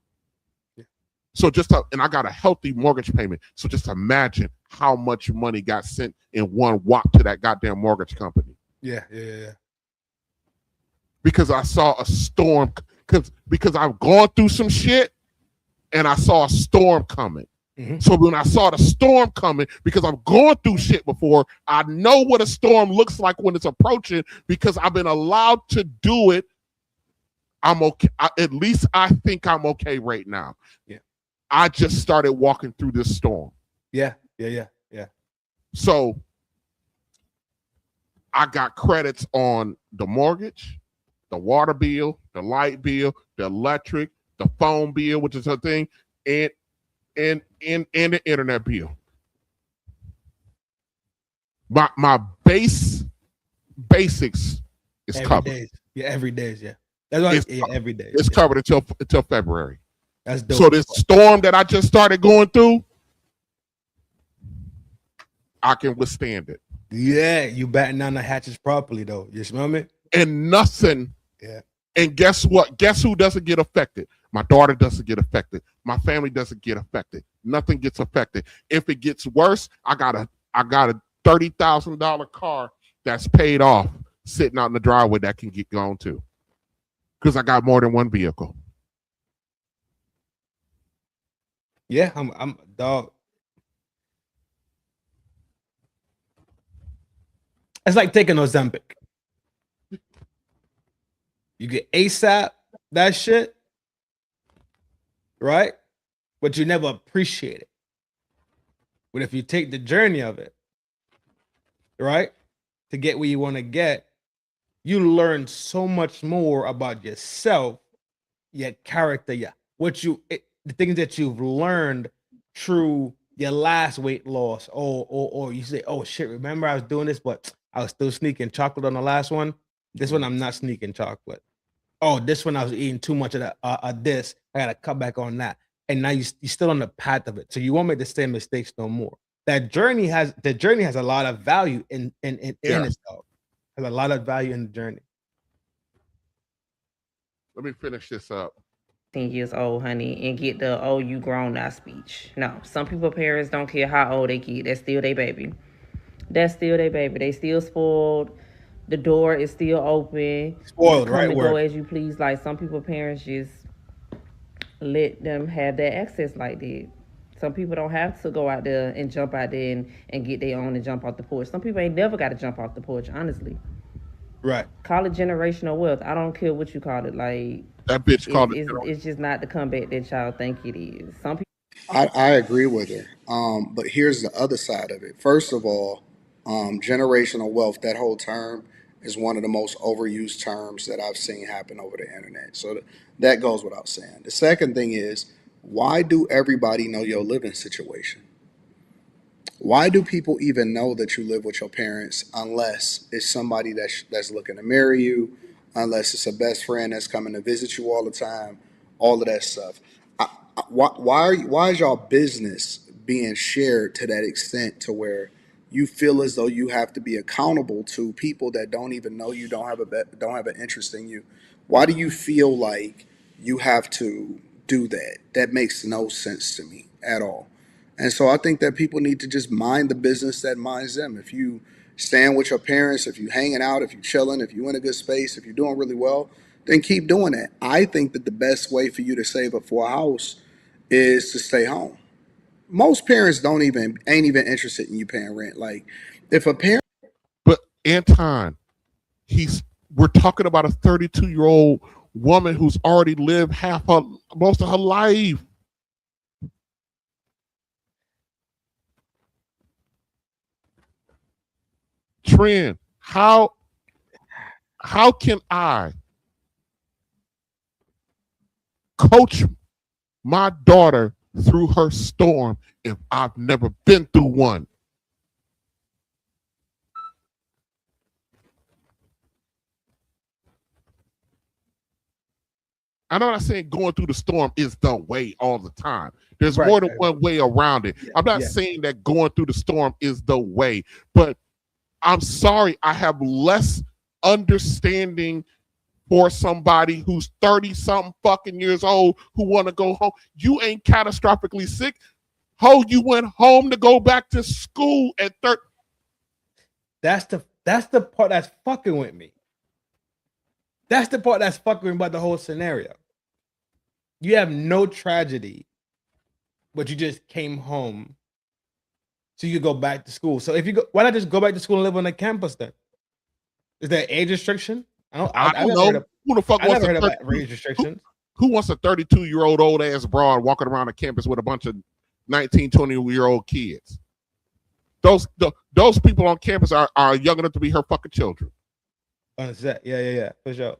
Yeah. So and I got a healthy mortgage payment. So just imagine how much money got sent in one whop to that goddamn mortgage company. Yeah. Because I saw a storm, because I've gone through some shit and I saw a storm coming. Mm-hmm. So when I saw the storm coming, because I've gone through shit before, I know what a storm looks like when it's approaching because I've been allowed to do it. I'm okay. At least I think I'm okay right now. Yeah. I just started walking through this storm. Yeah. So I got credits on the mortgage, the water bill, the light bill, the electric, the phone bill, which is a thing, and the internet bill. My basics is every covered. Days. Yeah, every day. Yeah. That's why every day. It's covered until February. That's dope. So this storm that I just started going through, I can withstand it. Yeah, you batting down the hatches properly though. You smell me? And nothing. Yeah. And guess what? Guess who doesn't get affected? My daughter doesn't get affected. My family doesn't get affected. Nothing gets affected. If it gets worse, I got a $30,000 car that's paid off sitting out in the driveway that can get gone too. Because I got more than one vehicle. Yeah, I'm dog. It's like taking Ozempic. You get ASAP, that shit, right? But you never appreciate it. But if you take the journey of it, right, to get where you want to get, you learn so much more about yourself, your character, the things that you've learned through your last weight loss, or you say, oh shit, remember I was doing this, but I was still sneaking chocolate on the last one. This one I'm not sneaking chocolate. Oh, this one I was eating too much of this. I gotta cut back on that. And now you're still on the path of it, so you won't make the same mistakes no more. That journey has a lot of value in itself. Has a lot of value in the journey. Let me finish this up. 10 years old, honey, and get the "oh, you grown now" speech. No, some people parents don't care how old they get. That's still their baby. That's still their baby. They still spoiled. The door is still open. Spoiled, come right and word. go as you please. Like some people parents just let them have that access like that. Some people don't have to go out there and jump out there and get their own and jump off the porch. Some people ain't never got to jump off the porch, honestly. Right. Call it generational wealth. I don't care what you call it. Like that bitch called it. It's just not the comeback that y'all think it is. Some people. I agree with her. But here's the other side of it. First of all, generational wealth, that whole term is one of the most overused terms that I've seen happen over the internet. So that goes without saying. The second thing is, why do everybody know your living situation? Why do people even know that you live with your parents unless it's somebody that's looking to marry you, unless it's a best friend that's coming to visit you all the time, all of that stuff? Why is y'all business being shared to that extent to where you feel as though you have to be accountable to people that don't even know you, don't have an interest in you? Why do you feel like you have to do that? That makes no sense to me at all. And so I think that people need to just mind the business that minds them. If you stand with your parents, if you're hanging out, if you're chilling, if you're in a good space, if you're doing really well, then keep doing that. I think that the best way for you to save up for a house is to stay home. Most parents ain't even interested in you paying rent. Like if a parent. But Anton, we're talking about a 32-year-old woman who's already lived most of her life. Trend, how can I coach my daughter through her storm if I've never been through one? I'm not saying going through the storm is the way all the time. There's more than one way around it. I'm not saying that going through the storm is the way, but I'm sorry, I have less understanding for somebody who's 30 something fucking years old who want to go home. You ain't catastrophically sick. Ho, you went home to go back to school at 30. That's the part that's fucking with me. That's the part that's fucking about the whole scenario. You have no tragedy, but you just came home so you could go back to school. So if you go, why not just go back to school and live on the campus then? Is there age restriction? I don't know. Who the fuck wants never heard a about age restrictions. Who wants a 32-year-old old ass broad walking around the campus with a bunch of 19, 20-year-old kids? Those people on campus are young enough to be her fucking children. Yeah, for sure.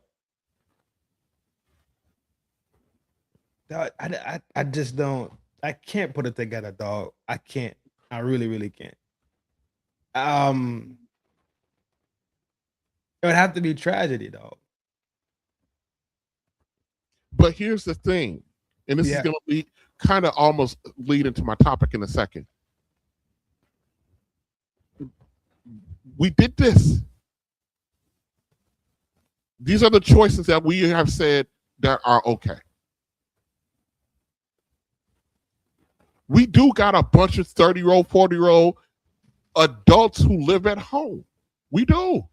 I just don't. I can't put it together, dog. I can't. I really can't. It would have to be tragedy, dog. But here's the thing, and this is going to be kind of almost lead into my topic in a second. We did this. These are the choices that we have said that are okay. We do got a bunch of 30-year-old, 40-year-old adults who live at home. We do.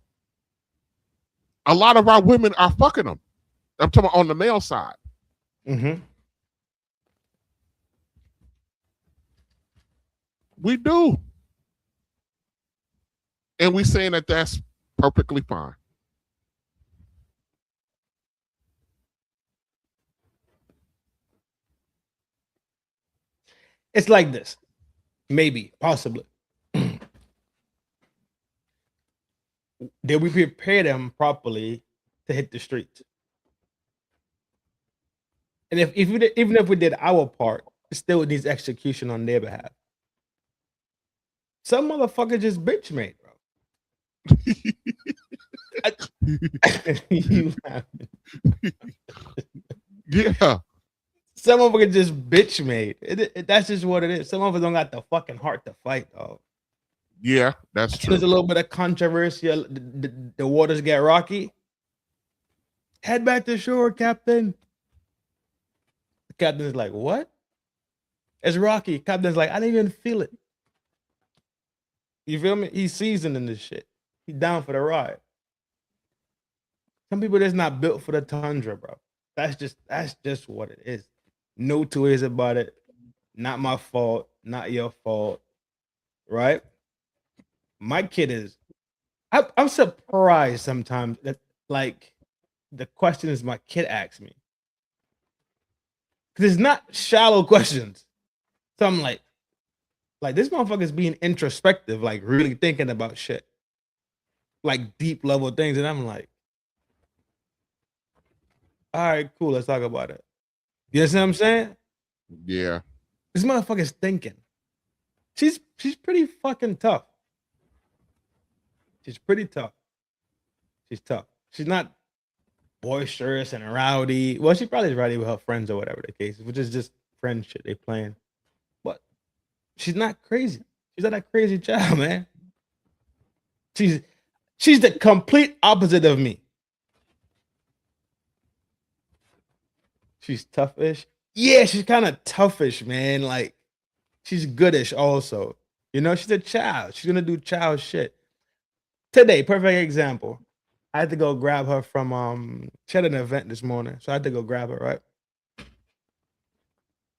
A lot of our women are fucking them. I'm talking about on the male side. Mm-hmm. We do. And we're saying that that's perfectly fine. It's like this. Maybe, possibly. Did we prepare them properly to hit the streets? And even if we did our part, it still needs execution on their behalf. Some motherfucker just bitch made, bro. Yeah. Some motherfucker just bitch made. That's just what it is. Some of us don't got the fucking heart to fight, dog. Yeah, that's true. There's a little bit of controversy. The waters get rocky. Head back to shore, Captain. The captain's like, what? It's rocky. Captain's like, I didn't even feel it. You feel me? He's seasoned in this shit. He's down for the ride. Some people just not built for the tundra, bro. That's just what it is. No two ways about it. Not my fault. Not your fault. Right? My kid is. I'm surprised sometimes that like the questions my kid asks me. Because it's not shallow questions. So I'm like this motherfucker's being introspective, like really thinking about shit. Like deep level things. And I'm like, all right, cool, let's talk about it. You know what I'm saying? Yeah. This motherfucker's thinking. She's pretty fucking tough. She's pretty tough. She's tough. She's not boisterous and rowdy. Well, she probably is rowdy with her friends or whatever the case is, which is just friend shit they playing. But she's not crazy. She's not a crazy child, man. She's the complete opposite of me. She's toughish. Yeah, she's kind of toughish, man. Like, she's goodish also. You know, she's a child. She's gonna do child shit. Today, perfect example. I had to go grab her from she had an event this morning, so I had to go grab her, right?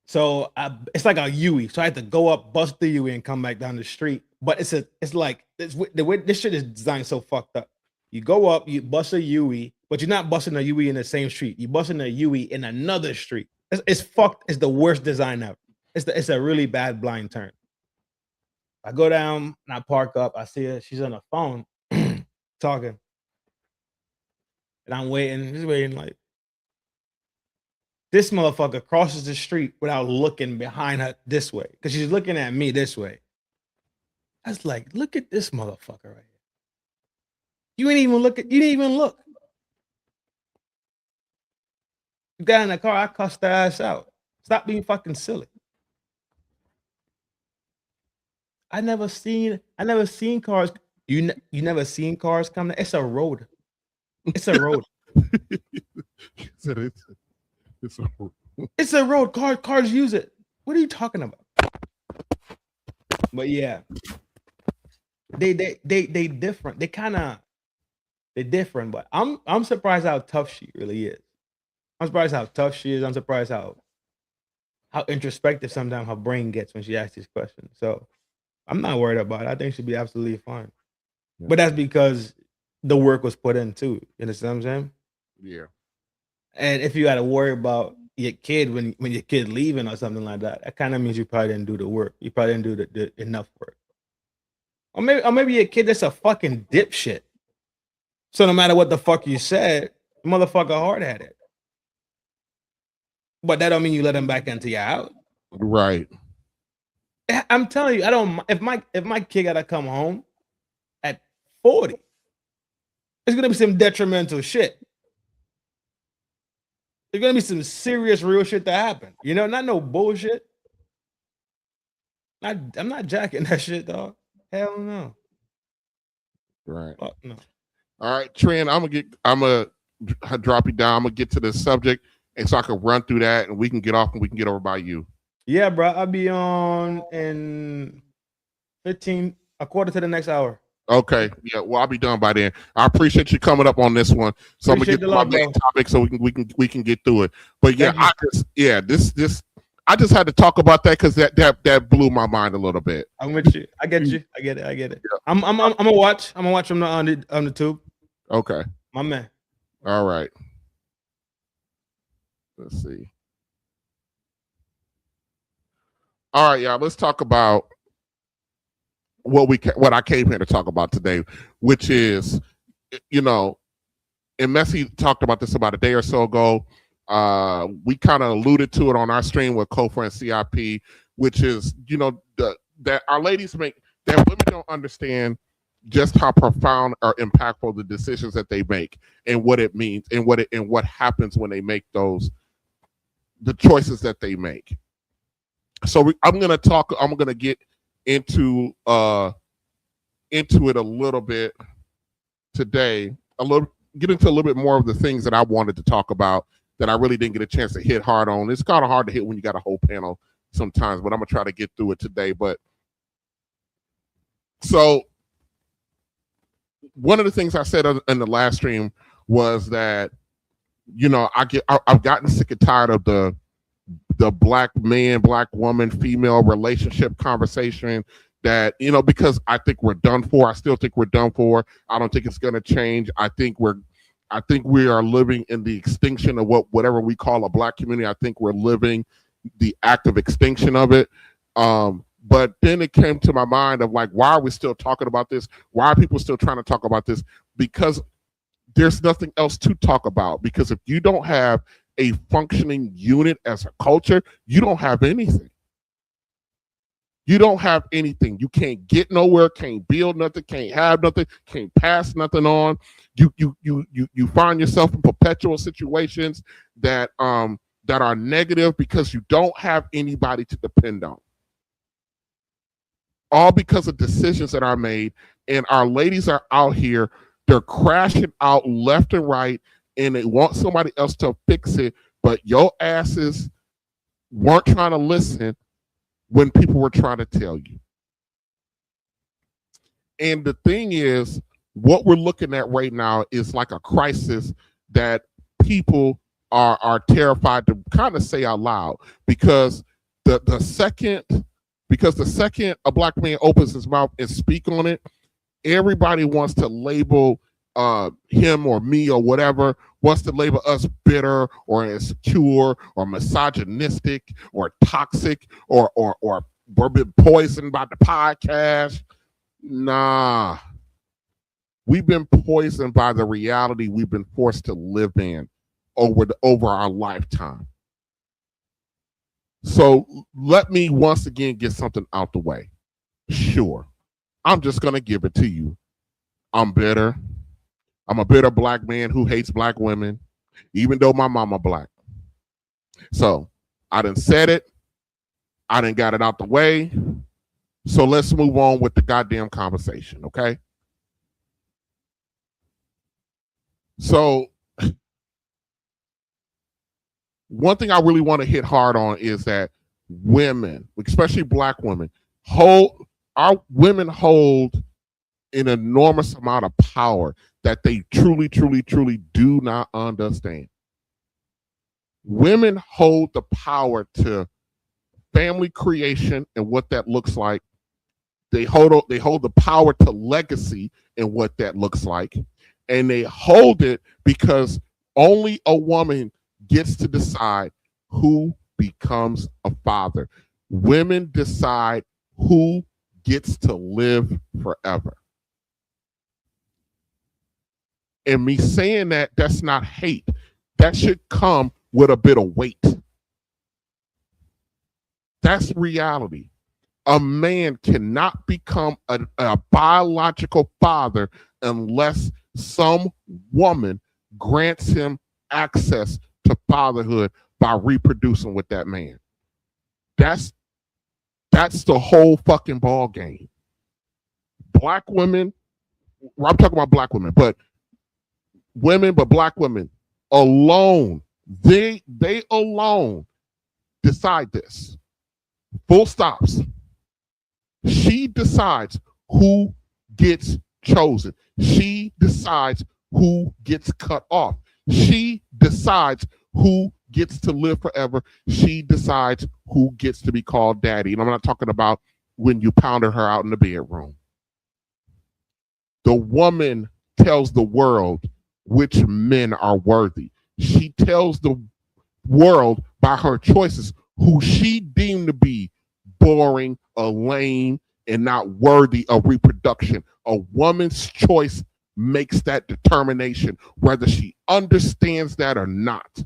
So it's like a Yui. So I had to go up, bust the Yui, and come back down the street. But it's the way this shit is designed so fucked up. You go up, you bust a Yui, but you're not busting a Yui in the same street. You busting a Yui in another street. It's fucked. It's the worst design ever. It's a really bad blind turn. I go down and I park up. I see her. She's on the phone talking. And I'm waiting, just waiting like. This motherfucker crosses the street without looking behind her this way. Because she's looking at me this way. I was like, look at this motherfucker right here. You didn't even look. You got in the car, I cussed her ass out. Stop being fucking silly. I never seen cars. You never seen cars come. It's a road. It's a road. He said it's a It's a road. Cars use it. What are you talking about? But yeah, they different. They're different. But I'm surprised how tough she really is. I'm surprised how tough she is. I'm surprised how introspective sometimes her brain gets when she asks these questions. So I'm not worried about it. I think she'll be absolutely fine. Yeah. But that's because the work was put in too. You understand what I'm saying? Yeah. And if you got to worry about your kid when your kid leaving or something like that, that kind of means you probably didn't do the work. You probably didn't do the enough work. Or maybe your kid that's a fucking dipshit. So no matter what the fuck you said, the motherfucker hard-headed. But that don't mean you let him back into your house. Right. I'm telling you, I don't. If my kid gotta come home at 40, it's gonna be some detrimental shit. There's gonna be some serious real shit to happen. You know, not no bullshit. I'm not jacking that shit, dog. Hell no. Right. Fuck no. All right, Trent, I'm gonna drop you down. I'm gonna get to the subject, and so I can run through that, and we can get off, and we can get over by you. Yeah, bro. I'll be on in 15, a quarter to the next hour. Okay. Yeah. Well, I'll be done by then. I appreciate you coming up on this one. So I'm gonna get to my main topic so we can get through it. But yeah, I just had to talk about that because that blew my mind a little bit. I'm with you. I get you. I get it. Yeah. I'm gonna watch. I'm gonna watch them on the tube. Okay. My man. All right. Let's see. All right, y'all. Let's talk about what I came here to talk about today, which is, you know, and Messi talked about this about a day or so ago. We kind of alluded to it on our stream with Kofa and CIP, which is, you know, that our ladies that women don't understand just how profound or impactful the decisions that they make and what it means and what happens when they make the choices that they make. So I'm gonna get into it a little bit today. Get into a little bit more of the things that I wanted to talk about that I really didn't get a chance to hit hard on. It's kind of hard to hit when you got a whole panel sometimes, but I'm gonna try to get through it today. But so one of the things I said in the last stream was that, you know, I've gotten sick and tired of the black man, black woman, female relationship conversation that, you know, because I think we're done for. I still think we're done for. I don't think it's going to change. I think we are living in the extinction of whatever we call a black community. I think we're living the active extinction of it. But then it came to my mind of like, why are we still talking about this? Why are people still trying to talk about this? Because there's nothing else to talk about. Because if you don't have a functioning unit as a culture, you don't have anything. You don't have anything. You can't get nowhere, can't build nothing, can't have nothing, can't pass nothing on. You find yourself in perpetual situations that are negative because you don't have anybody to depend on. All because of decisions that are made, and our ladies are out here, they're crashing out left and right, and they want somebody else to fix it, but your asses weren't trying to listen when people were trying to tell you. And the thing is, what we're looking at right now is like a crisis that people are terrified to kind of say out loud, because the second a black man opens his mouth and speak on it, everybody wants to label him or me or whatever, wants to label us bitter or insecure or misogynistic or toxic or we're been poisoned by the podcast. Nah. We've been poisoned by the reality we've been forced to live in over our lifetime. So let me once again get something out the way. Sure, I'm just going to give it to you. I'm bitter. I'm a bitter black man who hates black women, even though my mama black. So I done said it. I done got it out the way. So let's move on with the goddamn conversation, okay? So one thing I really want to hit hard on is that women, especially black women, hold an enormous amount of power that they truly, truly, truly do not understand. Women hold the power to family creation and what that looks like. They hold the power to legacy and what that looks like. And they hold it because only a woman gets to decide who becomes a father. Women decide who gets to live forever. And me saying that, that's not hate. That should come with a bit of weight. That's reality. A man cannot become a biological father unless some woman grants him access to fatherhood by reproducing with that man. That's the whole fucking ball game. Black women, well, I'm talking about black women, but black women alone, they alone decide this. Full stops. She decides who gets chosen. She decides who gets cut off. She decides who gets to live forever. She decides who gets to be called daddy. And I'm not talking about when you pounded her out in the bedroom. The woman tells the world which men are worthy. She tells the world by her choices who she deemed to be boring or lame and not worthy of reproduction. A woman's choice makes that determination, whether she understands that or not.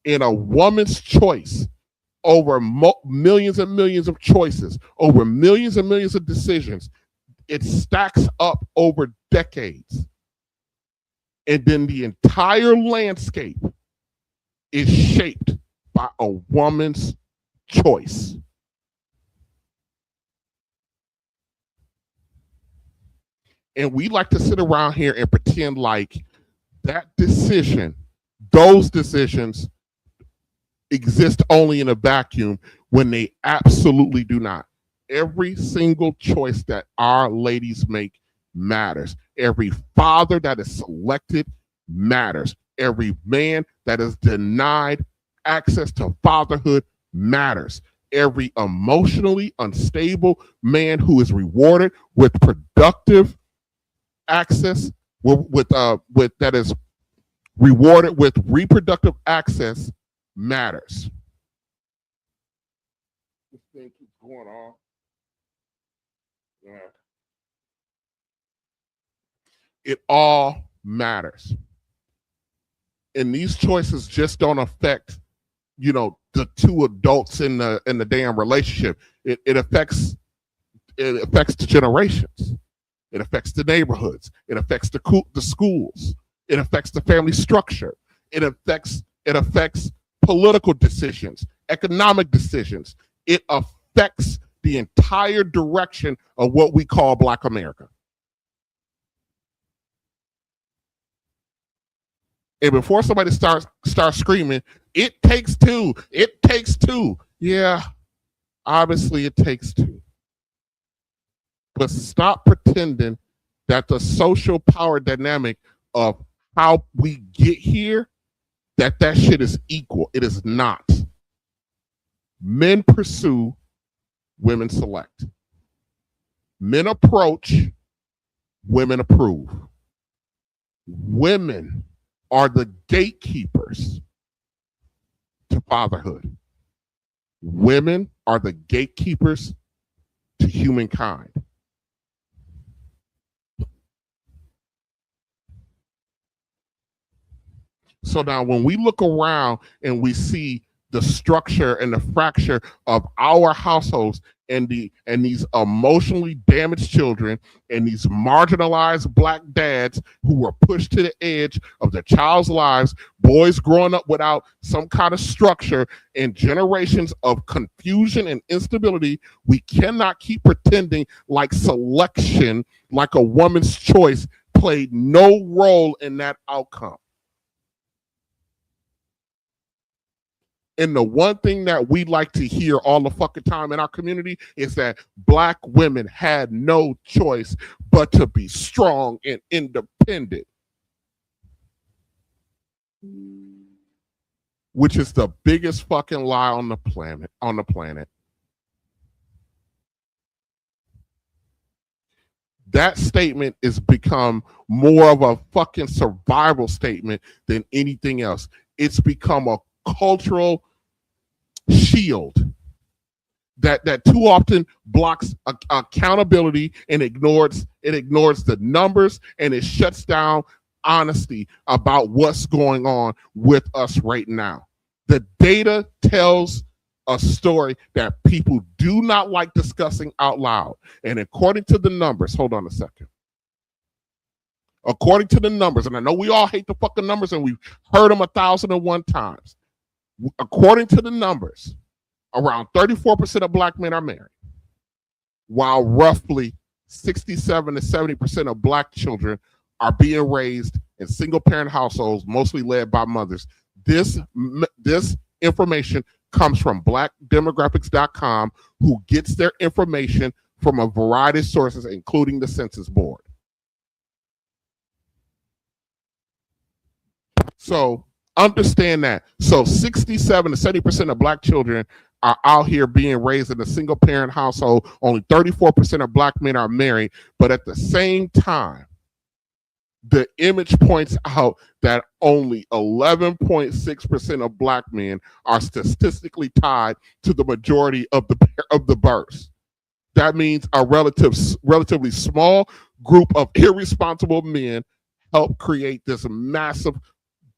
In a woman's choice, over millions and millions of choices, over millions and millions of decisions, it stacks up over decades. And then the entire landscape is shaped by a woman's choice. And we like to sit around here and pretend like that decision, those decisions exist only in a vacuum when they absolutely do not. Every single choice that our ladies make matters. Every father that is selected matters. Every man that is denied access to fatherhood matters. Every emotionally unstable man who is rewarded with productive access, with that is rewarded with reproductive access matters. This thing keeps going on. Yeah. It all matters. And these choices just don't affect, the two adults in the damn relationship. It affects the generations. It affects the neighborhoods. It affects the schools. It affects the family structure. It affects political decisions, economic decisions. It affects the entire direction of what we call Black America. And before somebody starts screaming, it takes two. It takes two. Yeah, obviously it takes two. But stop pretending that the social power dynamic of how we get here, that shit is equal. It is not. Men pursue, women select. Men approach, women approve. Women are the gatekeepers to fatherhood. Women are the gatekeepers to humankind. So now when we look around and we see the structure and the fracture of our households and these emotionally damaged children and these marginalized Black dads who were pushed to the edge of their child's lives, boys growing up without some kind of structure and generations of confusion and instability, we cannot keep pretending like selection, like a woman's choice, played no role in that outcome. And the one thing that we like to hear all the fucking time in our community is that Black women had no choice but to be strong and independent, which is the biggest fucking lie on the planet. That statement has become more of a fucking survival statement than anything else. It's become a cultural shield that too often blocks accountability and ignores the numbers, and it shuts down honesty about what's going on with us right now. The data tells a story that people do not like discussing out loud. And according to the numbers, hold on a second. According to the numbers, and I know we all hate the fucking numbers and we've heard them 1,001 times. According to the numbers, around 34% of Black men are married, while roughly 67 to 70% of Black children are being raised in single-parent households, mostly led by mothers. This information comes from blackdemographics.com, who gets their information from a variety of sources, including the Census Board. So understand that. So 67 to 70% of Black children are out here being raised in a single parent household. Only 34% of Black men are married. But at the same time, the image points out that only 11.6% of Black men are statistically tied to the majority of the births. That means a relatively small group of irresponsible men help create this massive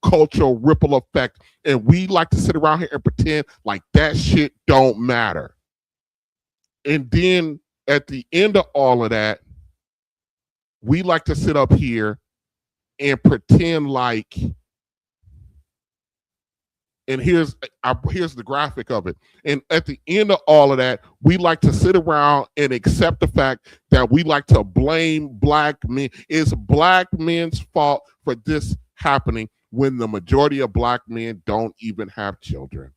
cultural ripple effect, and we like to sit around here and pretend like that shit don't matter. And then at the end of all of that, we like to sit up here and pretend like, and here's the graphic of it. And at the end of all of that, we like to sit around and accept the fact that we like to blame Black men. It's Black men's fault for this happening, when the majority of Black men don't even have children.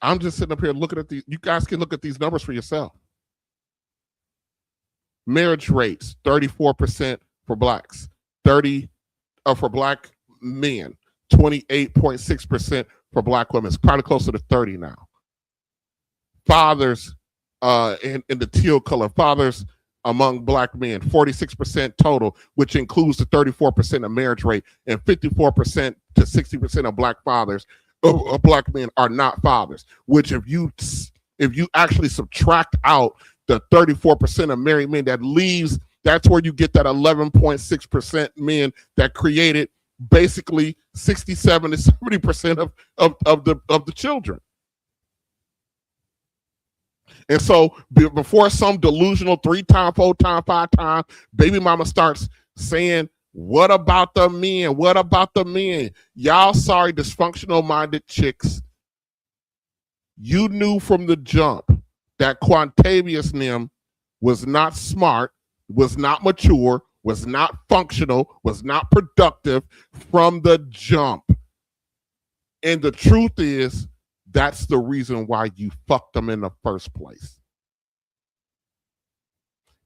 I'm just sitting up here looking at these. You guys can look at these numbers for yourself. Marriage rates, 34% for Blacks, for Black men, 28.6% for Black women. It's probably closer to 30 now. Fathers, in the teal color, fathers among Black men, 46% total, which includes the 34% of marriage rate, and 54% to 60% of Black fathers, Black men are not fathers, which if you actually subtract out the 34% of married men, that leaves, that's where you get that 11.6% men that created basically 67 to 70% of the children. And so before some delusional 3-time, 4-time, 5-time baby mama starts saying, what about the men? What about the men? Y'all sorry, dysfunctional minded chicks. You knew from the jump that Quantavious Nim was not smart, was not mature, was not functional, was not productive from the jump. And the truth is, that's the reason why you fucked them in the first place.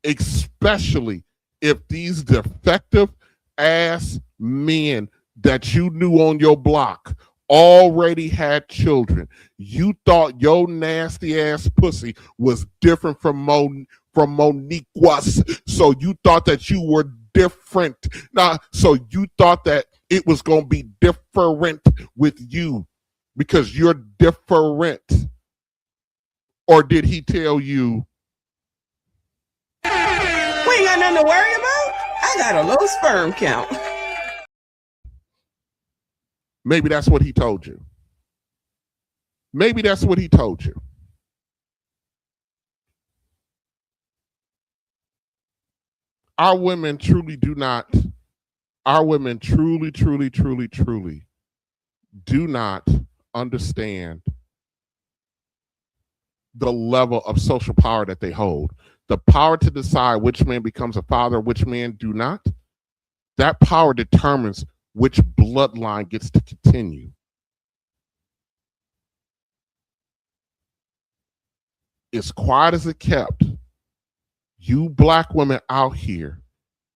Especially if these defective ass men that you knew on your block already had children. You thought your nasty ass pussy was different from Monique was. So you thought that you were different. So you thought that it was going to be different with you because you're different. Or did he tell you, we ain't got nothing to worry about? I got a low sperm count. Maybe that's what he told you. Maybe that's what he told you. Our women truly do not, our women truly do not understand the level of social power that they hold. The power to decide which man becomes a father, which man do not. That power determines which bloodline gets to continue. As quiet as it kept, you black women out here,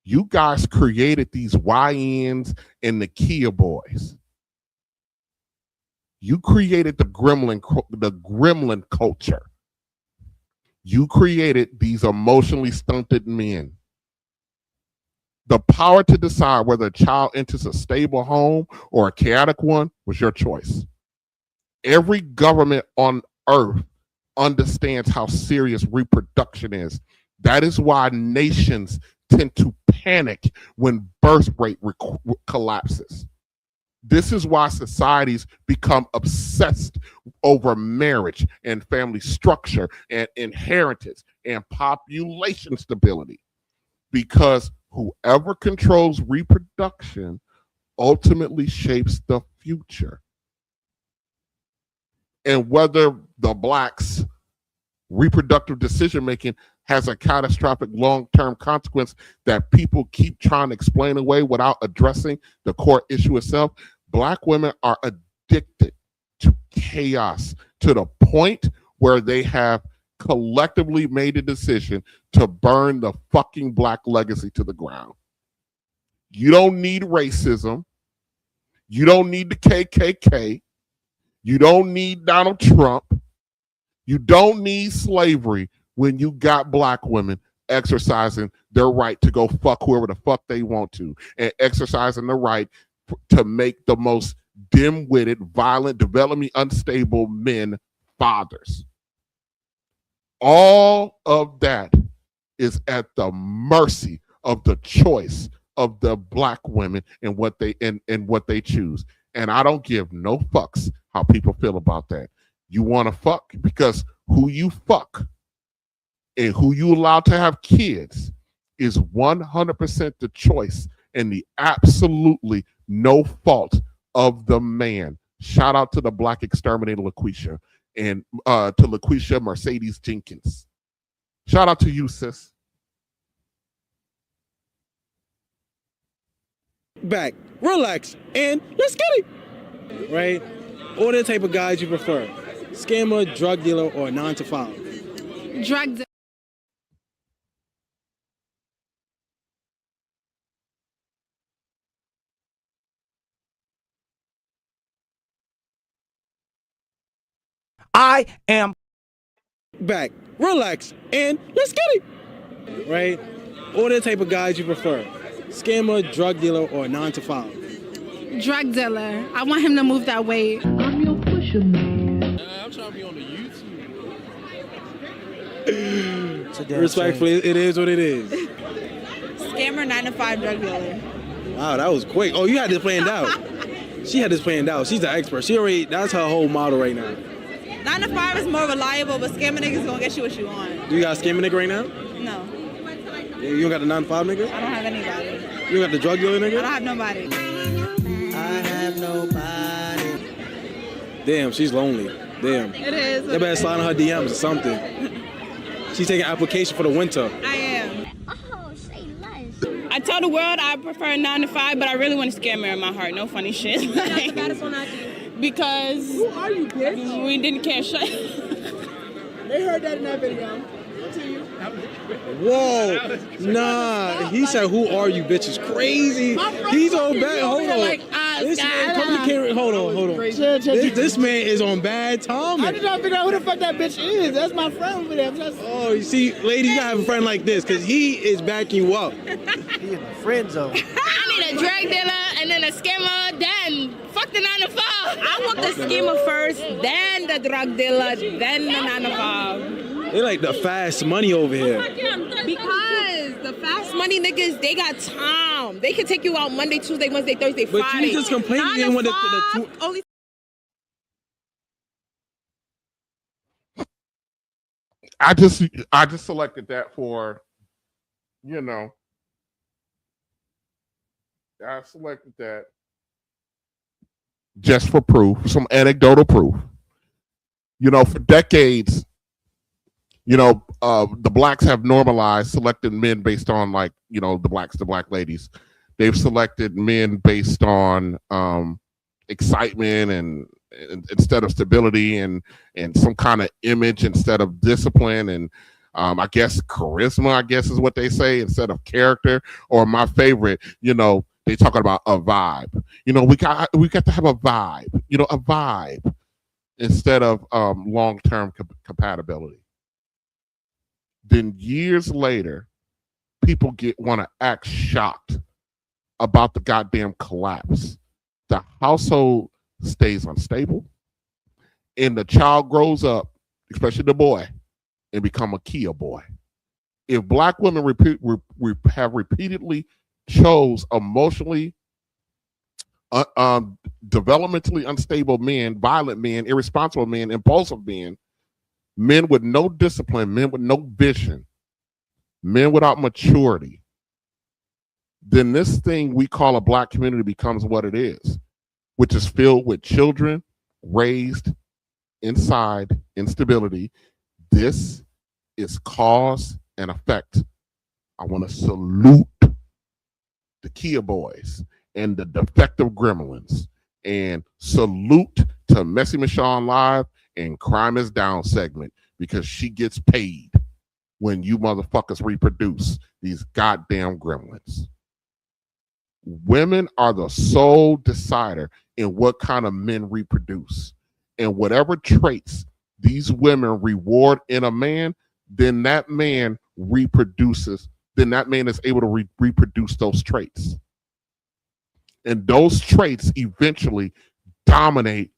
you guys created these YNs and the Kia boys. You created the gremlin culture. You created these emotionally stunted men. The power to decide whether a child enters a stable home or a chaotic one was your choice. Every government on earth understands how serious reproduction is. That is why nations tend to panic when birth rate collapses. This is why societies become obsessed over marriage and family structure and inheritance and population stability. Because whoever controls reproduction ultimately shapes the future. And whether the blacks' reproductive decision-making has a catastrophic long-term consequence that people keep trying to explain away without addressing the core issue itself, black women are addicted to chaos to the point where they have collectively made a decision to burn the fucking black legacy to the ground. You don't need racism. You don't need the KKK. You don't need Donald Trump. You don't need slavery when you got black women exercising their right to go fuck whoever the fuck they want to and exercising the right to make the most dim-witted, violent, developmentally unstable men fathers. All of that is at the mercy of the choice of the black women and what they and what they choose. And I don't give no fucks how people feel about that. You want to fuck because who you fuck and who you allow to have kids is 100% the choice and the absolutely no fault of the man. Shout out to the black exterminator LaQuisha and to LaQuisha Mercedes Jenkins. Shout out to you, sis. Back, relax, and let's get it. Right? Or the type of guys you prefer: scammer, drug dealer, or 9 to 5. Drug dealer. I am back, relax, and let's get it. Right? Or the type of guys you prefer: scammer, drug dealer, or 9 to 5. Drug dealer. I want him to move that weight. I'm your pusher man. I'm trying to be on the YouTube. Respectfully, it is what it is. Scammer, 9 to 5 drug dealer. Wow, that was quick. Oh, you had this planned out. She had this planned out. She's the expert. That's her whole model right now. 9 to 5 is more reliable, but scamming niggas gonna get you what you want. Do you got a scamming nigga right now? No. You don't got the 9 to 5 nigga? I don't have anybody. You got the drug dealer nigga? I don't have nobody. I have nobody. Damn, she's lonely. Damn. It is. They better slide on her DMs or something. She's taking application for the winter. I am. Oh, say less. I tell the world I prefer 9 to 5, but I really want to scammer in my heart. No funny shit. Because who are you, bitch? We didn't care shit. They heard that in that video. Whoa, nah. He said, "Who are you, bitch?" Is crazy. He's on bad. Hold on. This man, hold on. This man is on bad timing. I just trying to figure out who the fuck that bitch is. That's my friend over there. Oh, you see, ladies, you gotta have a friend like this because he is backing you up. He in the friend zone. I need a drug dealer and then a scammer, then fuck the 9 to 5. I want the scammer first, then the drug dealer, then the 9 to 5. They like the fast money over here. Because the fast money niggas, they got time. They can take you out Monday, Tuesday, Wednesday, Thursday, Friday. But you just complained you didn't want the only. I just selected that for, you know, I selected that just for proof, some anecdotal proof. You know, for decades, The blacks have normalized selected men based on the black ladies. They've selected men based on excitement and instead of stability and some kind of image instead of discipline and I guess charisma, I guess is what they say, instead of character. Or my favorite, they talking about a vibe. We got to have a vibe, a vibe instead of long-term compatibility. Then years later, people want to act shocked about the goddamn collapse. The household stays unstable, and the child grows up, especially the boy, and become a Kia boy. If black women have repeatedly chose emotionally, developmentally unstable men, violent men, irresponsible men, impulsive men, men with no discipline, men with no vision, men without maturity, then this thing we call a black community becomes what it is, which is filled with children raised inside instability. This is cause and effect. I want to salute the Kia boys and the defective gremlins, and salute to Messy Michonne Live and Crime is Down segment, because she gets paid when you motherfuckers reproduce these goddamn gremlins. Women are the sole decider in what kind of men reproduce. And whatever traits these women reward in a man, then that man reproduces, then that man is able to reproduce those traits. And those traits eventually dominate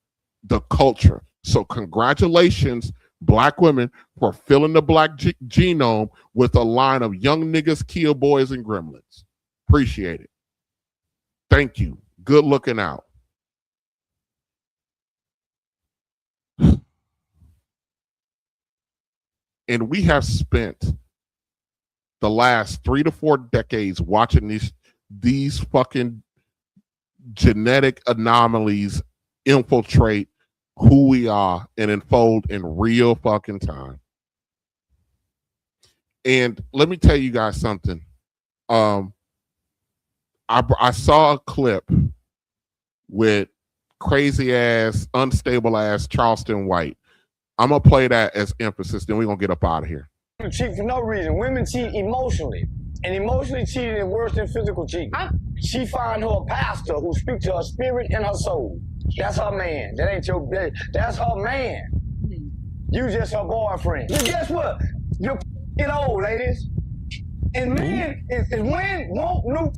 the culture. So congratulations, black women, for filling the black genome with a line of young niggas, Kia boys, and gremlins. Appreciate it. Thank you. Good looking out. And we have spent the last 3 to 4 decades watching these fucking genetic anomalies infiltrate who we are and unfold in real fucking time. And let me tell you guys something. I saw a clip with crazy ass, unstable ass Charleston White. I'm gonna play that as emphasis, then we're gonna get up out of here. Women cheat for no reason. Women cheat emotionally. And emotionally cheating is worse than physical cheating. She find her a pastor who speaks to her spirit and her soul. That's her man. That ain't your bitch. That's her man. You just her boyfriend. But guess what? You're get old, ladies. And men is when won't new.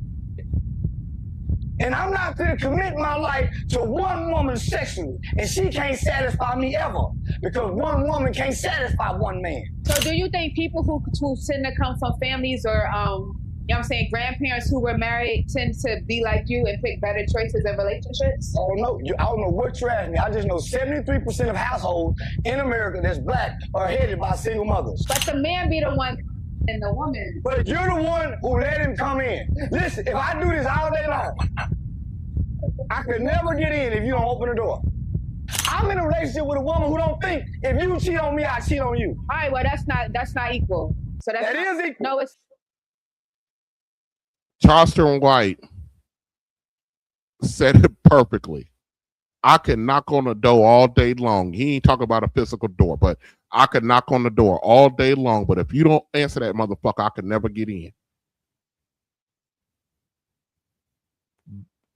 And I'm not gonna commit my life to one woman sexually, and she can't satisfy me ever, because one woman can't satisfy one man. So do you think people who tend to come from families or, you know what I'm saying, grandparents who were married tend to be like you and pick better choices in relationships? Oh no, I don't know what you're asking me. I just know 73% of households in America that's black are headed by single mothers. But the man be the one and the woman. But you're the one who let him come in. Listen, if I do this all day long, I could never get in if you don't open the door. I'm in a relationship with a woman who don't think if you cheat on me, I cheat on you. All right, well that's not equal. So that is equal. No, it's Charleston White said it perfectly. I can knock on the door all day long. He ain't talking about a physical door, but I could knock on the door all day long. But if you don't answer that motherfucker, I could never get in.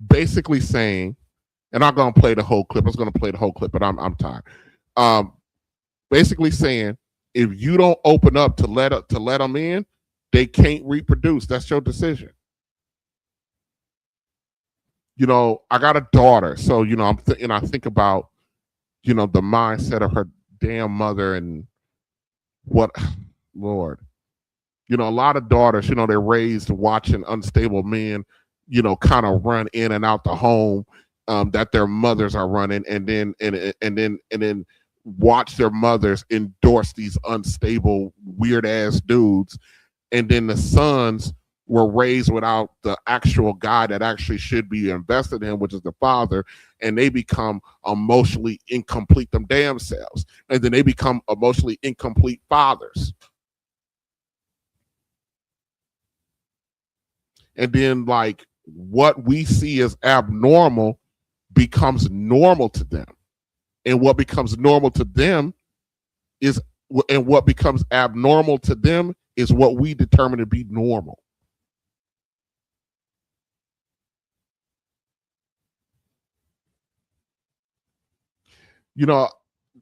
Basically saying, and I'm gonna play the whole clip. I was gonna play the whole clip, but I'm tired. Basically saying, if you don't open up to let them in, they can't reproduce. That's your decision. I got a daughter, so I think about the mindset of her damn mother and what, Lord, a lot of daughters, they're raised watching unstable men, kind of run in and out the home that their mothers are running, and then watch their mothers endorse these unstable, weird ass dudes, and then the sons were raised without the actual guy that actually should be invested in, which is the father, and they become emotionally incomplete them damn selves. And then they become emotionally incomplete fathers. And then like what we see as abnormal becomes normal to them. And what becomes normal to them is, and what becomes abnormal to them is what we determine to be normal. You know,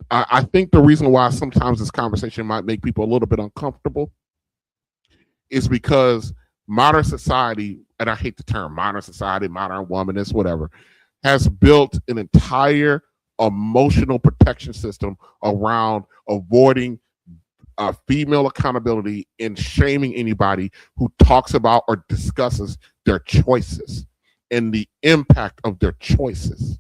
I think the reason why sometimes this conversation might make people a little bit uncomfortable is because modern society, and I hate the term modern society, modern womanist, whatever, has built an entire emotional protection system around avoiding female accountability and shaming anybody who talks about or discusses their choices and the impact of their choices.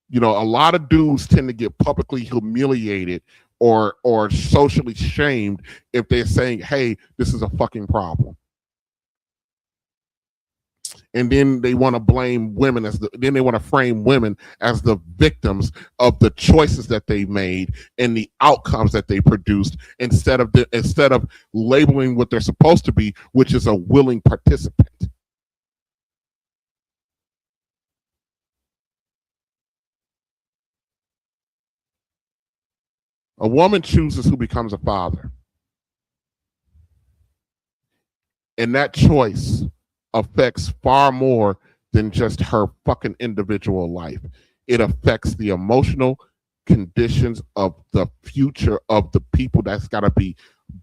You know, a lot of dudes tend to get publicly humiliated or socially shamed if they're saying, hey, this is a fucking problem. And then they want to blame women then they want to frame women as the victims of the choices that they made and the outcomes that they produced instead of labeling what they're supposed to be, which is a willing participant. A woman chooses who becomes a father. And that choice affects far more than just her fucking individual life. It affects the emotional conditions of the future of the people that's got to be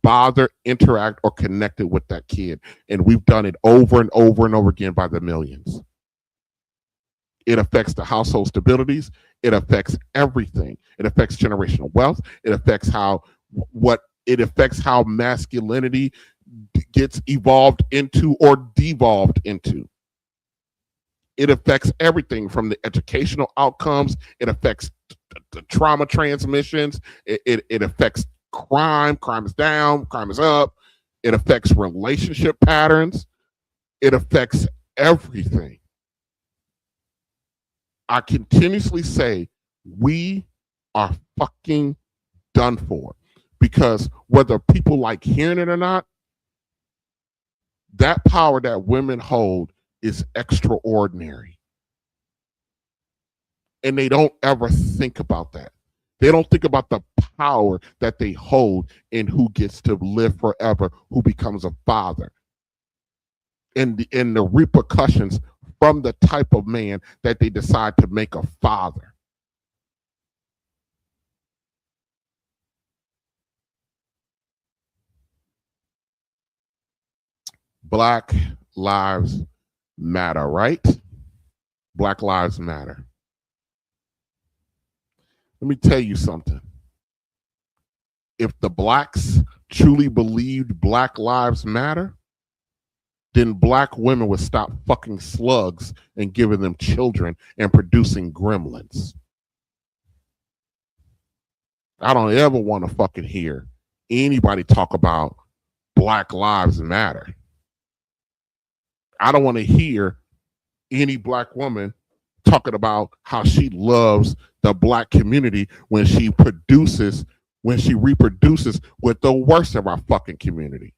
bother, interact, or connected with that kid. And we've done it over and over and over again by the millions. It affects the household stabilities. It affects everything. It affects generational wealth. It affects how masculinity gets evolved into or devolved into. It affects everything from the educational outcomes. It affects the trauma transmissions. It affects crime. Crime is down. Crime is up. It affects relationship patterns. It affects everything. I continuously say we are fucking done for, because whether people like hearing it or not, that power that women hold is extraordinary. And they don't ever think about that. They don't think about the power that they hold in who gets to live forever, who becomes a father, and the repercussions from the type of man that they decide to make a father. Black lives matter, right? Black lives matter. Let me tell you something. If the blacks truly believed Black lives matter, then black women would stop fucking slugs and giving them children and producing gremlins. I don't ever want to fucking hear anybody talk about Black lives matter. I don't want to hear any black woman talking about how she loves the black community when she reproduces with the worst of our fucking community.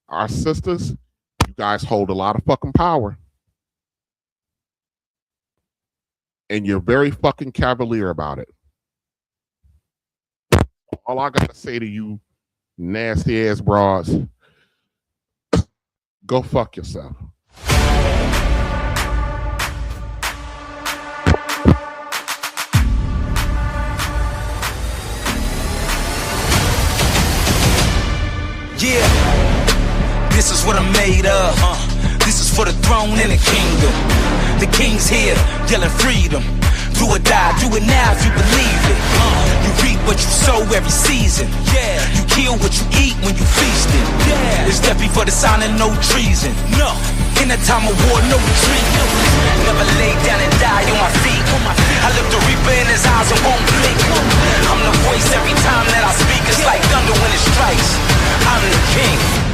Our sisters, you guys hold a lot of fucking power. And you're very fucking cavalier about it. All I gotta say to you, nasty ass broads, go fuck yourself. Yeah. This is what I'm made of. This is for the throne and the kingdom. The king's here, yelling freedom. Do or die, do it now if you believe it. You reap what you sow every season. Yeah, you kill what you eat when you feasting. Yeah, it's death before the sign and no treason. No, in a time of war, no retreat. Never lay down and die on my feet. I look the reaper in his eyes and won't blink. I'm the voice every time that I speak. It's like thunder when it strikes. I'm the king.